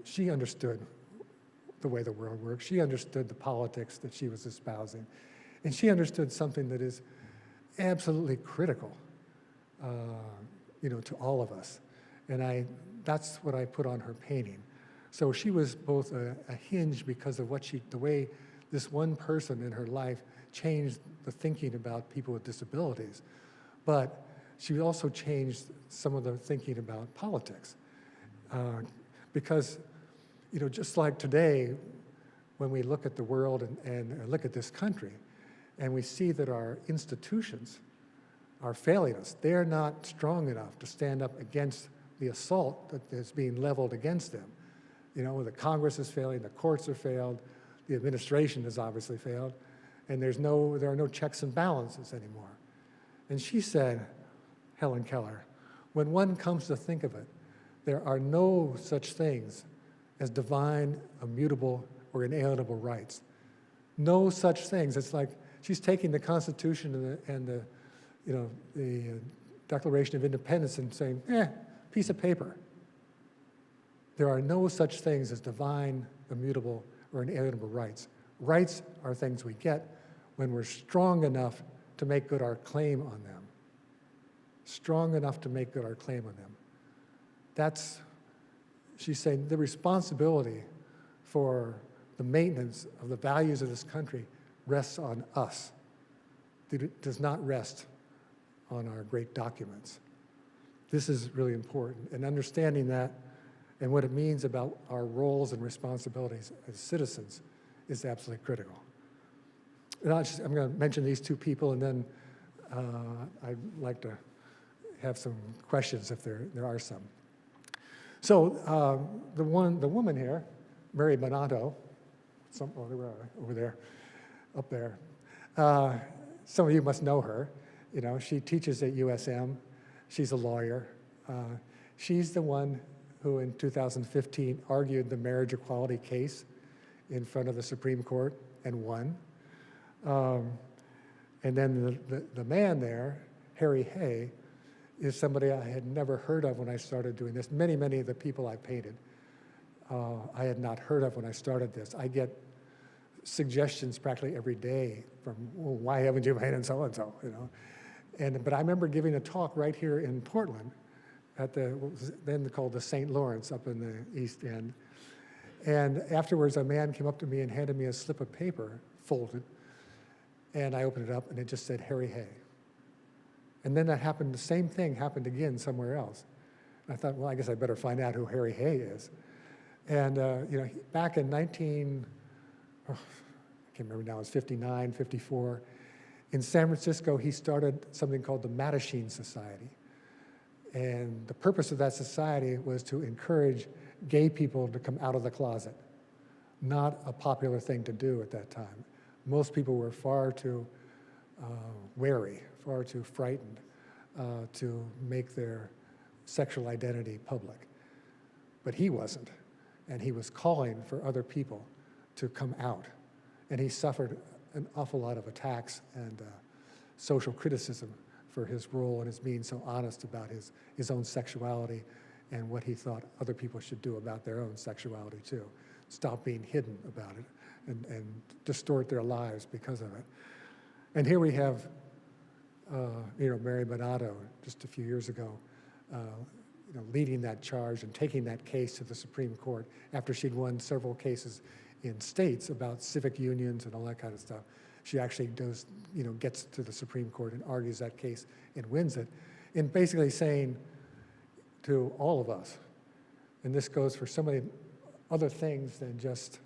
She understood the way the world works. She understood the politics that she was espousing. And she understood something that is absolutely critical, to all of us. And that's what I put on her painting. So she was both a hinge because of the way this one person in her life changed the thinking about people with disabilities, but she also changed some of the thinking about politics. Because, just like today, when we look at the world and look at this country, and we see that our institutions are failing us, they're not strong enough to stand up against the assault that is being leveled against them. The Congress is failing, the courts have failed, the administration has obviously failed, and there are no checks and balances anymore. And she said, Helen Keller, when one comes to think of it, there are no such things as divine, immutable, or inalienable rights. No such things. It's like she's taking the Constitution and the Declaration of Independence and saying, piece of paper. There are no such things as divine, immutable, or inalienable rights. Rights are things we get when we're strong enough to make good our claim on them. Strong enough to make good our claim on them. She's saying the responsibility for the maintenance of the values of this country rests on us. It does not rest on our great documents. This is really important, and understanding that and what it means about our roles and responsibilities as citizens is absolutely critical. I'm going to mention these two people, and then I'd like to have some questions if there are some. So the woman here, Mary Bonato, over there, up there. Some of you must know her. You know, she teaches at USM. She's a lawyer. She's the one who in 2015 argued the marriage equality case in front of the Supreme Court and won. And then the man there, Harry Hay, is somebody I had never heard of when I started doing this. Many of the people I painted, I had not heard of when I started this. I get suggestions practically every day from, well, why haven't you painted so-and-so, you know? But I remember giving a talk right here in Portland at what was then called the St. Lawrence up in the East End. And afterwards, a man came up to me and handed me a slip of paper, folded, and I opened it up, and it just said Harry Hay. And then that happened, the same thing happened again somewhere else. And I thought, well, I guess I better find out who Harry Hay is. And you know, back in I can't remember now, it was 59, 54, in San Francisco, he started something called the Mattachine Society. And the purpose of that society was to encourage gay people to come out of the closet. Not a popular thing to do at that time. Most people were far too wary, far too frightened to make their sexual identity public. But he wasn't, and he was calling for other people to come out. And he suffered an awful lot of attacks and social criticism for his role and his being so honest about his own sexuality and what he thought other people should do about their own sexuality too. Stop being hidden about it and distort their lives because of it. And here we have, you know, Mary Bonato just a few years ago, you know, leading that charge and taking that case to the Supreme Court after she'd won several cases in states about civic unions and all that kind of stuff. She actually does, you know, gets to the Supreme Court and argues that case and wins it, and basically saying to all of us, and this goes for so many other things than just,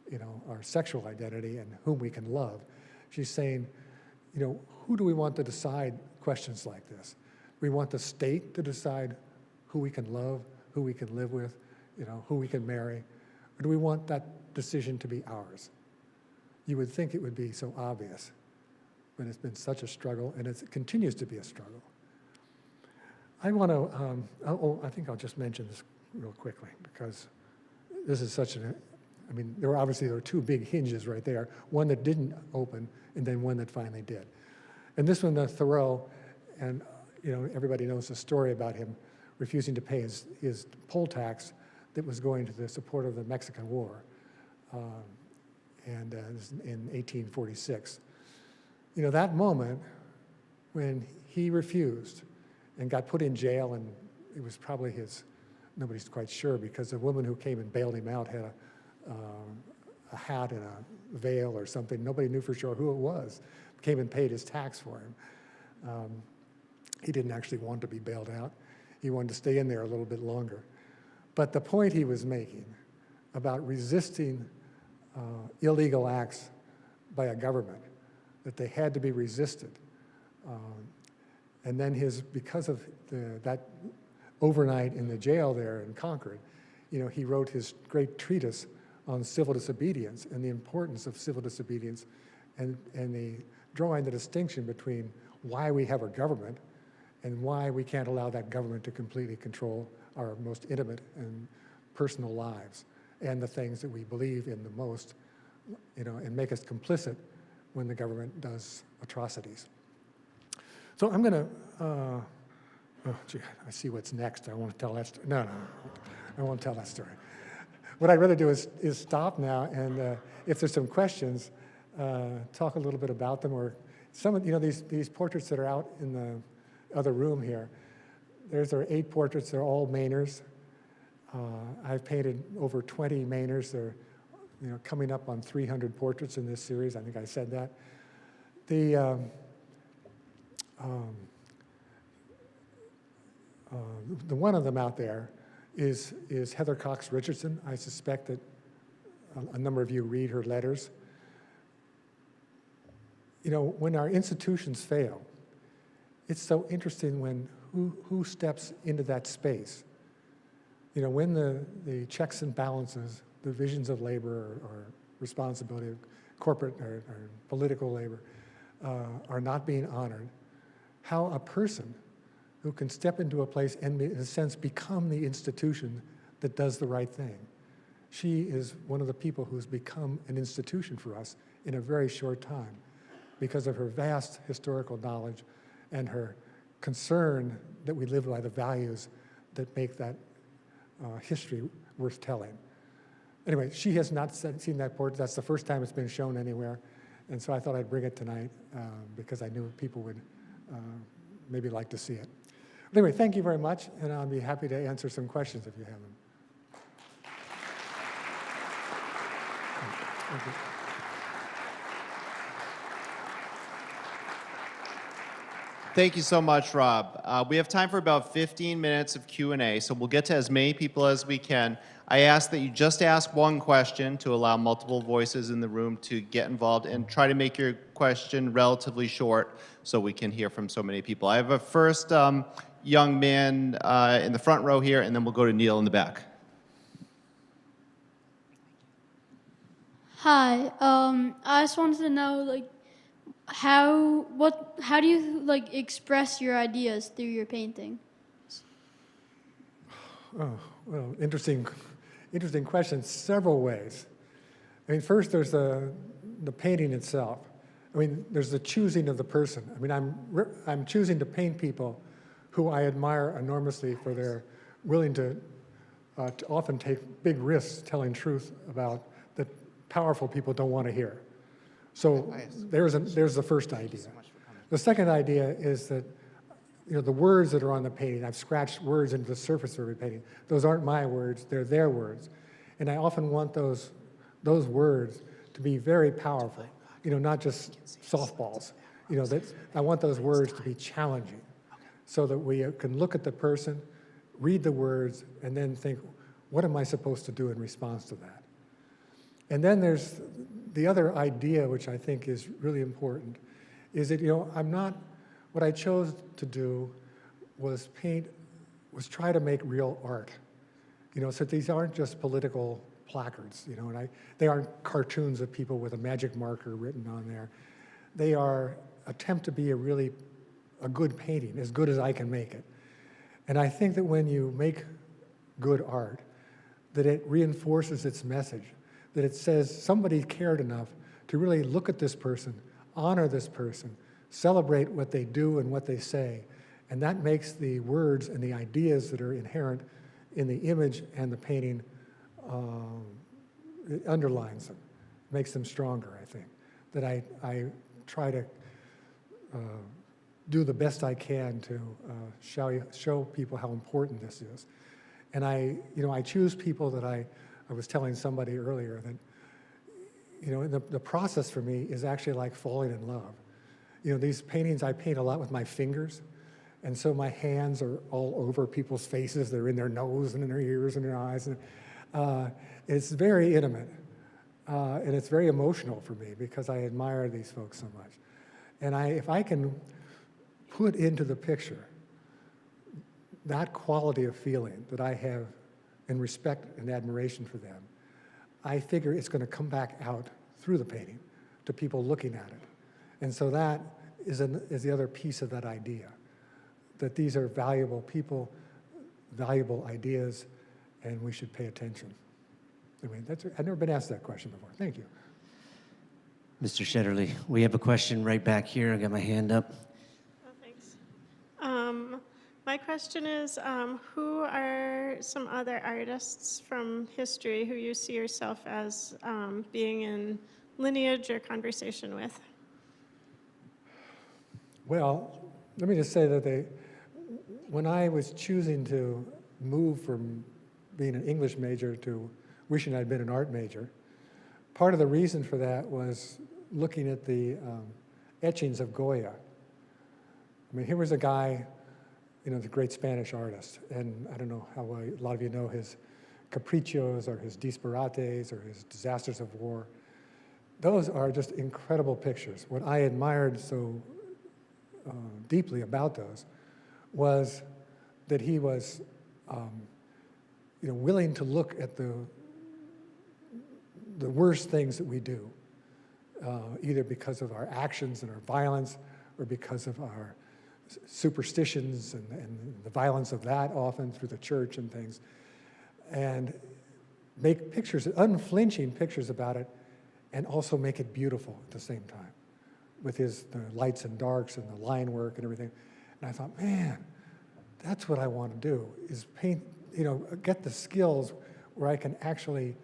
you know, our sexual identity and whom we can love. She's saying, you know, who do we want to decide questions like this? We want the state to decide who we can love, who we can live with, you know, who we can marry, or do we want that decision to be ours? You would think it would be so obvious, but it's been such a struggle, and it continues to be a struggle. I want to, I think I'll just mention this real quickly, because this is such an, I mean, there were two big hinges right there, one that didn't open, and then one that finally did. And this one, Thoreau, and you know, everybody knows the story about him refusing to pay his poll tax that was going to the support of the Mexican War. And in 1846. You know, that moment when he refused and got put in jail, and it was probably nobody's quite sure, because the woman who came and bailed him out had a hat and a veil or something. Nobody knew for sure who it was. Came and paid his tax for him. He didn't actually want to be bailed out. He wanted to stay in there a little bit longer. But the point he was making about resisting illegal acts by a government, that they had to be resisted. And then because of that overnight in the jail there in Concord, you know, he wrote his great treatise on civil disobedience and the importance of civil disobedience and drawing the distinction between why we have a government and why we can't allow that government to completely control our most intimate and personal lives and the things that we believe in the most, you know, and make us complicit when the government does atrocities. So I'm going to, oh, gee, I see what's next. I want to tell that story. No, I won't tell that story. What I'd rather do is stop now, and if there's some questions, talk a little bit about them, or some of, you know, these portraits that are out in the other room here. There are 8 portraits. They're all Mainers. I've painted over 20 Mainers. They're, you know, coming up on 300 portraits in this series. I think I said that. The one of them out there is Heather Cox Richardson. I suspect that a number of you read her letters. when our institutions fail, it's so interesting when who steps into that space. When the checks and balances, the visions of labor or responsibility of corporate or political labor are not being honored, how a person who can step into a place and, in a sense, become the institution that does the right thing. She is one of the people who's become an institution for us in a very short time because of her vast historical knowledge and her concern that we live by the values that make that history worth telling. Anyway, she has not seen that portrait. That's the first time it's been shown anywhere. And so I thought I'd bring it tonight because I knew people would maybe like to see it. But anyway, thank you very much, and I'll be happy to answer some questions if you have them. Thank you. Thank you so much, Rob. We have time for about 15 minutes of Q&A, so we'll get to as many people as we can. I ask that you just ask one question to allow multiple voices in the room to get involved, and try to make your question relatively short so we can hear from so many people. I have a first young man in the front row here, and then we'll go to Neil in the back. Hi, I just wanted to know, how do you express your ideas through your painting? Oh, well, interesting question. Several ways. I mean, first there's the painting itself. I mean, there's the choosing of the person. I mean, I'm choosing to paint people who I admire enormously for their willing to often take big risks telling truth about that powerful people don't want to hear. So there's the first idea. The second idea is that the words that are on the painting, I've scratched words into the surface of every painting. Those aren't my words, they're their words. And I often want those words to be very powerful, not just softballs. I want those words to be challenging so that we can look at the person, read the words, and then think, what am I supposed to do in response to that? And then there's the other idea, which I think is really important, is that, what I chose to do was try to make real art. So these aren't just political placards, and they aren't cartoons of people with a magic marker written on there. They are attempt to be a good painting, as good as I can make it. And I think that when you make good art, that it reinforces its message, that it says somebody cared enough to really look at this person, honor this person, celebrate what they do and what they say. And that makes the words and the ideas that are inherent in the image and the painting, it underlines them, makes them stronger, I think. That I try to do the best I can to show people how important this is. And I choose people that I was telling somebody earlier that, the process for me is actually like falling in love. These paintings, I paint a lot with my fingers, and so my hands are all over people's faces. They're in their nose and in their ears and their eyes. And, it's very intimate, and it's very emotional for me because I admire these folks so much. And if I can put into the picture that quality of feeling that I have and respect and admiration for them, I figure it's going to come back out through the painting to people looking at it. And so that is the other piece of that idea, that these are valuable people, valuable ideas, and we should pay attention. I've never been asked that question before. Thank you. Mr. Shetterly, we have a question right back here. I got my hand up. Oh, thanks. My question is, who are some other artists from history who you see yourself as being in lineage or conversation with? Well, let me just say that when I was choosing to move from being an English major to wishing I'd been an art major, part of the reason for that was looking at the etchings of Goya. I mean, here was a guy, the great Spanish artist, and I don't know how well a lot of you know his Capriccios or his Disparates or his Disasters of War. those are just incredible pictures. What I admired so deeply about those was that he was willing to look at the worst things that we do, either because of our actions and our violence, or because of our superstitions and the violence of that, often through the church and things, and make pictures, unflinching pictures about it, and also make it beautiful at the same time, with the lights and darks and the line work and everything. And I thought, man, that's what I want to do, is paint, get the skills where I can actually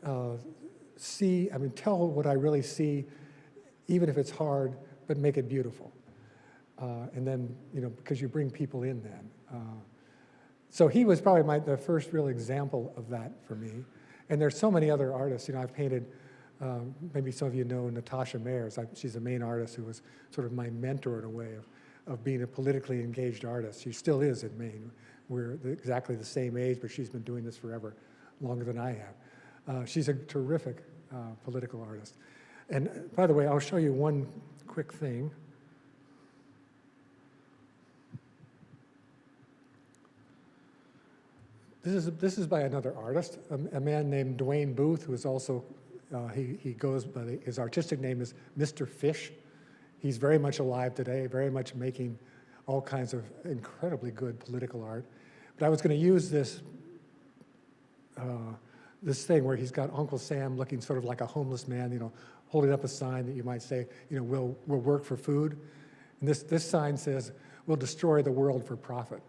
tell what I really see, even if it's hard, but make it beautiful. And then, because you bring people in then. So he was probably the first real example of that for me. And there's so many other artists. I've painted, maybe some of you know Natasha Mayers. She's a Maine artist who was sort of my mentor in a way of being a politically engaged artist. She still is in Maine. We're exactly the same age, but she's been doing this forever, longer than I have. She's a terrific political artist. And by the way, I'll show you one quick thing. This is by another artist, a man named Dwayne Booth, who is also, he goes by, his artistic name is Mr. Fish. He's very much alive today, very much making all kinds of incredibly good political art. But I was going to use this thing where he's got Uncle Sam looking sort of like a homeless man, holding up a sign that you might say, we'll work for food. And this sign says, we'll destroy the world for profit.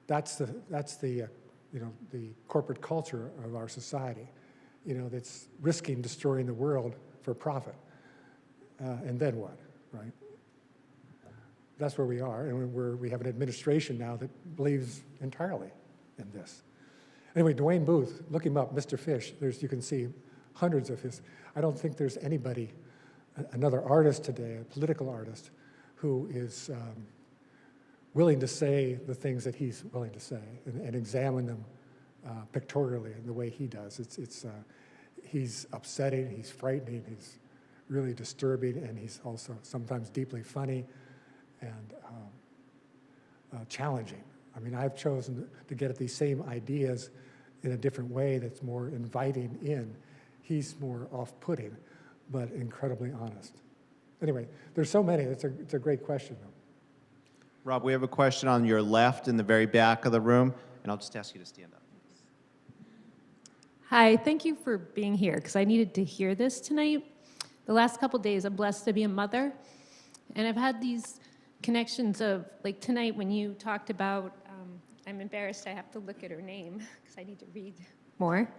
That's the corporate culture of our society, that's risking destroying the world for profit. And then what, right? That's where we are, and we have an administration now that believes entirely in this. Anyway, Dwayne Booth, look him up, Mr. Fish. You can see hundreds of his. I don't think there's anybody, another artist today, a political artist, who is willing to say the things that he's willing to say and examine them pictorially in the way he does. He's upsetting, he's frightening, he's really disturbing, and he's also sometimes deeply funny and challenging. I've chosen to get at these same ideas in a different way that's more inviting in. He's more off-putting, but incredibly honest. Anyway, there's so many. It's a great question, though. Rob, we have a question on your left in the very back of the room, and I'll just ask you to stand up. Hi, thank you for being here, because I needed to hear this tonight. The last couple days, I'm blessed to be a mother, and I've had these connections of, like tonight when you talked about, I'm embarrassed I have to look at her name, because I need to read more,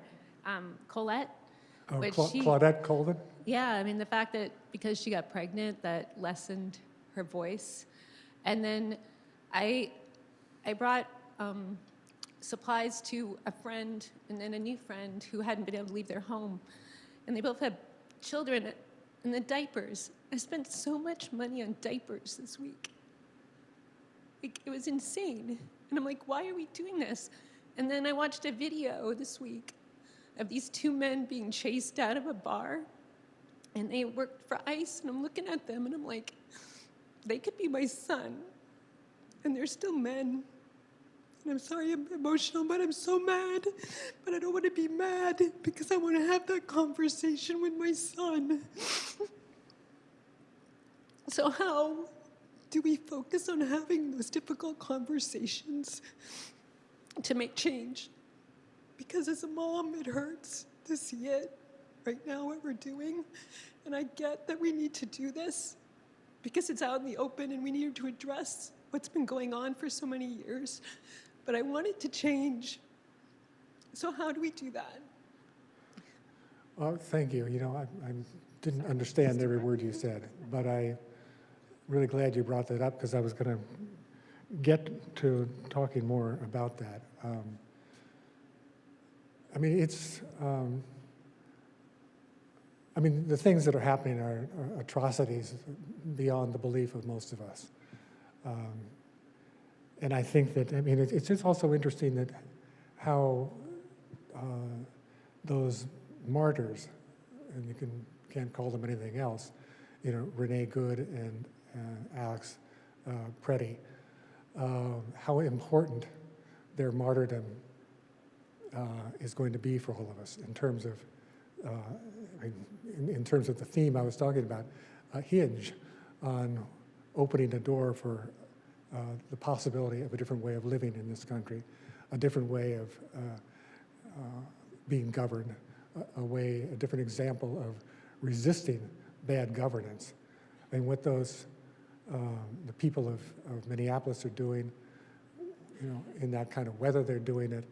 Colette. Oh, Claudette Colvin? Yeah, the fact that because she got pregnant, that lessened her voice. And then I brought supplies to a friend and then a new friend who hadn't been able to leave their home. And they both had children, and the diapers. I spent so much money on diapers this week. It was insane. And I'm like, why are we doing this? And then I watched a video this week of these two men being chased out of a bar, and they worked for ICE, and I'm looking at them, and I'm like, they could be my son, and they're still men. And I'm sorry I'm emotional, but I'm so mad. But I don't want to be mad because I want to have that conversation with my son. So how do we focus on having those difficult conversations to make change? Because as a mom, it hurts to see it right now, what we're doing. And I get that we need to do this because it's out in the open and we need to address what's been going on for so many years. But I want it to change. So how do we do that? Well, thank you. I didn't understand every word you said, but I'm really glad you brought that up because I was going to get to talking more about that. The things that are happening are atrocities beyond the belief of most of us. And I think that, it's just also interesting that how those martyrs, and you can't call them anything else, Renee Good and Alex Preddy, how important their martyrdom is going to be for all of us in terms of, in terms of the theme I was talking about, a hinge on opening a door for the possibility of a different way of living in this country, a different way of being governed, a different example of resisting bad governance. And what those, the people of Minneapolis are doing, in that kind of weather they're doing it,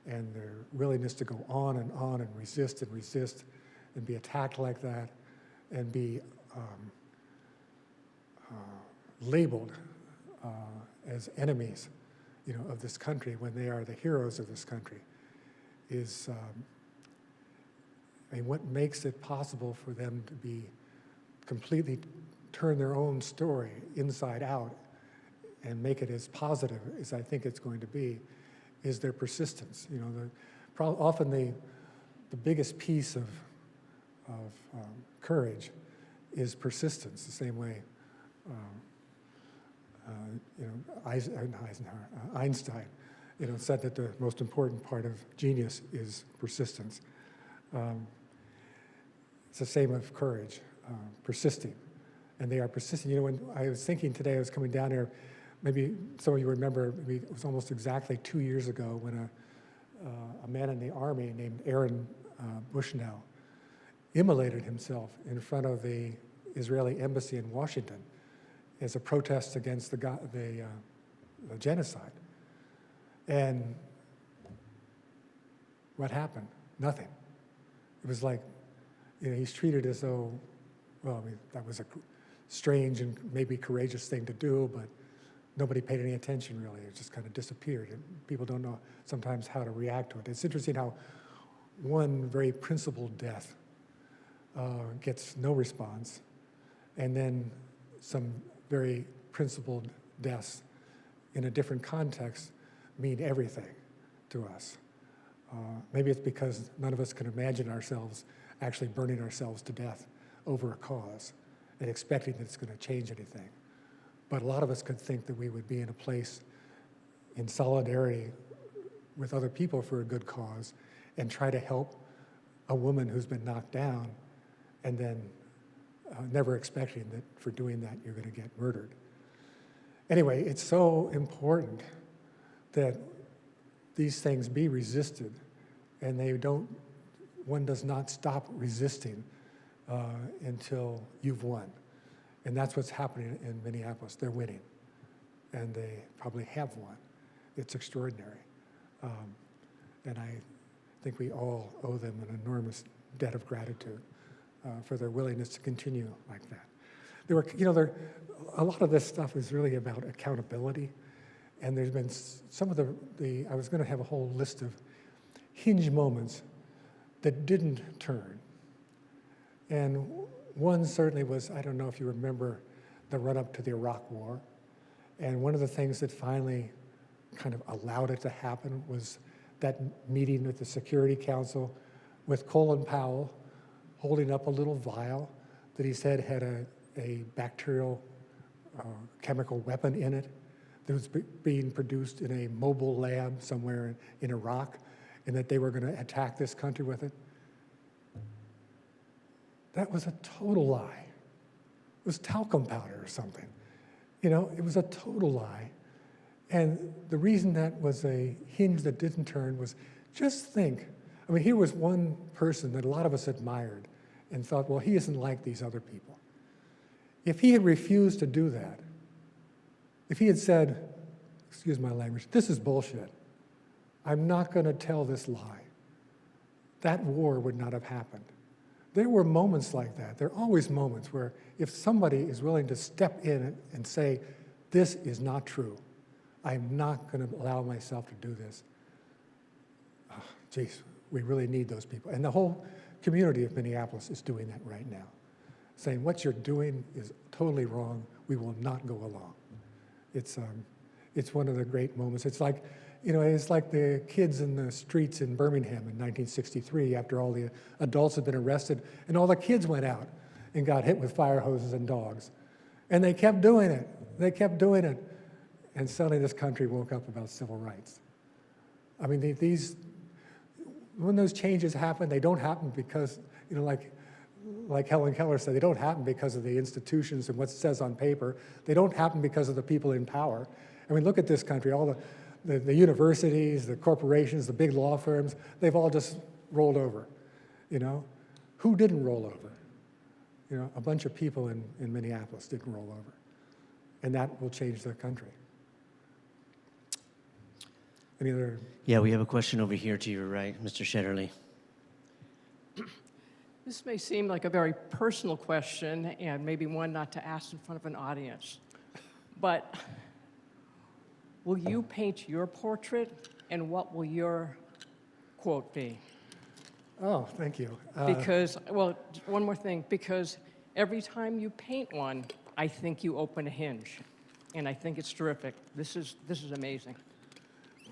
and their willingness to go on and resist and be attacked like that, and be labeled as enemies, of this country when they are the heroes of this country, is, what makes it possible for them to be completely turn their own story inside out and make it as positive as I think it's going to be, is their persistence. Often the biggest piece of courage is persistence. The same way, Einstein, said that the most important part of genius is persistence. It's the same of courage, persisting. And they are persisting. When I was thinking today, I was coming down here, maybe some of you remember, maybe it was almost exactly 2 years ago when a man in the Army named Aaron Bushnell immolated himself in front of the Israeli embassy in Washington as a protest against the genocide. And what happened? Nothing. It was like, he's treated as though, that was a strange and maybe courageous thing to do, but nobody paid any attention really. It just kind of disappeared. And people don't know sometimes how to react to it. It's interesting how one very principled death gets no response, and then some very principled deaths in a different context mean everything to us. Maybe it's because none of us can imagine ourselves actually burning ourselves to death over a cause and expecting that it's going to change anything. But a lot of us could think that we would be in a place in solidarity with other people for a good cause and try to help a woman who's been knocked down, and then never expecting that for doing that you're going to get murdered. Anyway, it's so important that these things be resisted, and one does not stop resisting until you've won. And that's what's happening in Minneapolis. They're winning, and they probably have won. It's extraordinary. And I think we all owe them an enormous debt of gratitude for their willingness to continue like that. A lot of this stuff is really about accountability, and there's been some of I was going to have a whole list of hinge moments that didn't turn. And one certainly was, I don't know if you remember the run-up to the Iraq War, and one of the things that finally kind of allowed it to happen was that meeting with the Security Council with Colin Powell holding up a little vial that he said had a bacterial chemical weapon in it that was being produced in a mobile lab somewhere in Iraq, and that they were going to attack this country with it. That was a total lie. It was talcum powder or something. It was a total lie. And the reason that was a hinge that didn't turn was, just think, here was one person that a lot of us admired and thought, well, he isn't like these other people. If he had refused to do that, if he had said, excuse my language, this is bullshit, I'm not going to tell this lie, that war would not have happened. There were moments like that. There are always moments where if somebody is willing to step in and say, this is not true, I'm not going to allow myself to do this. Geez, we really need those people. And the whole community of Minneapolis is doing that right now, saying what you're doing is totally wrong. We will not go along. It's It's one of the great moments. It's like, it's like the kids in the streets in Birmingham in 1963 after all the adults had been arrested and all the kids went out and got hit with fire hoses and dogs. And they kept doing it. They kept doing it. And suddenly this country woke up about civil rights. I mean, when those changes happen, they don't happen because, like Helen Keller said, they don't happen because of the institutions and what it says on paper. They don't happen because of the people in power. I mean, look at this country, all the universities, the corporations, the big law firms, they've all just rolled over, Who didn't roll over? A bunch of people in Minneapolis didn't roll over. And that will change the country. Any other? Yeah, we have a question over here to your right, Mr. Shetterly. This may seem like a very personal question and maybe one not to ask in front of an audience, but will you paint your portrait and what will your quote be? Oh, thank you. Because, well, one more thing, because every time you paint one, I think you open a hinge, and I think it's terrific. This is amazing.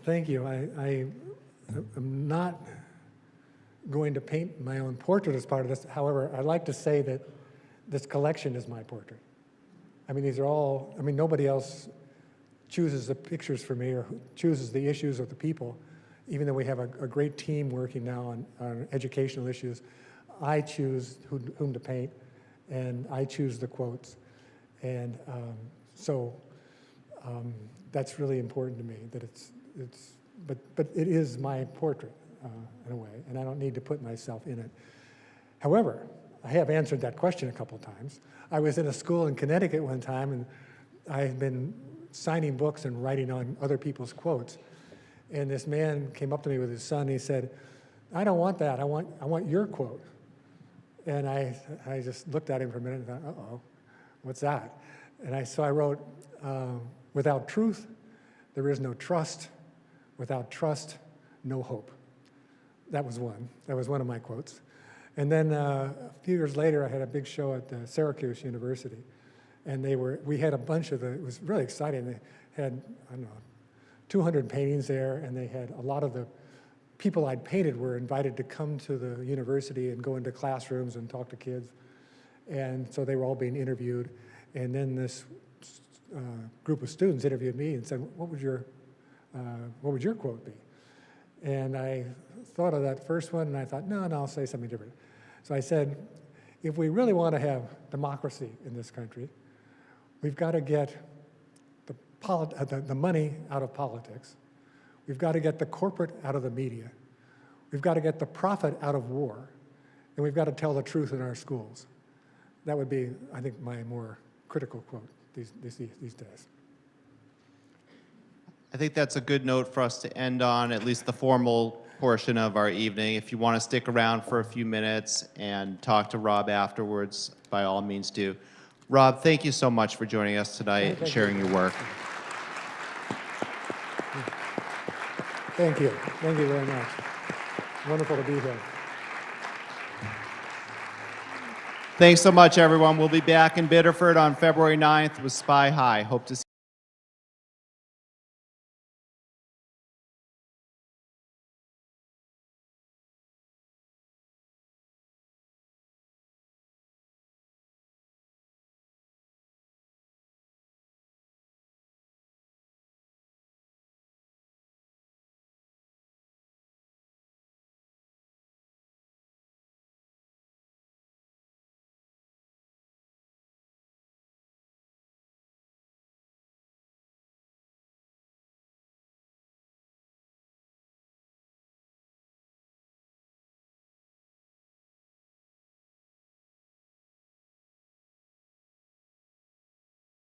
Thank you. I am not going to paint my own portrait as part of this. However, I'd like to say that this collection is my portrait. I mean, these are all, nobody else chooses the pictures for me or chooses the issues or the people. Even though we have a great team working now on educational issues, I choose whom to paint, and I choose the quotes. And so that's really important to me, that but it is my portrait in a way, and I don't need to put myself in it. However, I have answered that question a couple times. I was in a school in Connecticut one time, and I had been signing books and writing on other people's quotes. And this man came up to me with his son, and he said, "I don't want that, I want your quote." And I just looked at him for a minute and thought, uh-oh, what's that? And so I wrote, "Without truth, there is no trust. Without trust, no hope." That was one. That was one of my quotes. And then a few years later, I had a big show at Syracuse University. And we had a bunch of it was really exciting. They had, 200 paintings there, and they had a lot of the people I'd painted were invited to come to the university and go into classrooms and talk to kids. And so they were all being interviewed. And then this group of students interviewed me and said, what would your quote be? And I thought of that first one, and I thought, no, I'll say something different. So I said, if we really want to have democracy in this country, we've got to get the money out of politics. We've got to get the corporate out of the media. We've got to get the profit out of war. And we've got to tell the truth in our schools. That would be, I think, my more critical quote these days. I think that's a good note for us to end on, at least the formal portion of our evening. If you want to stick around for a few minutes and talk to Rob afterwards, by all means do. Rob, thank you so much for joining us tonight and sharing your work. Thank you. Thank you very much. Wonderful to be here. Thanks so much, everyone. We'll be back in Biddeford on February 9th with Spy High. Hope to see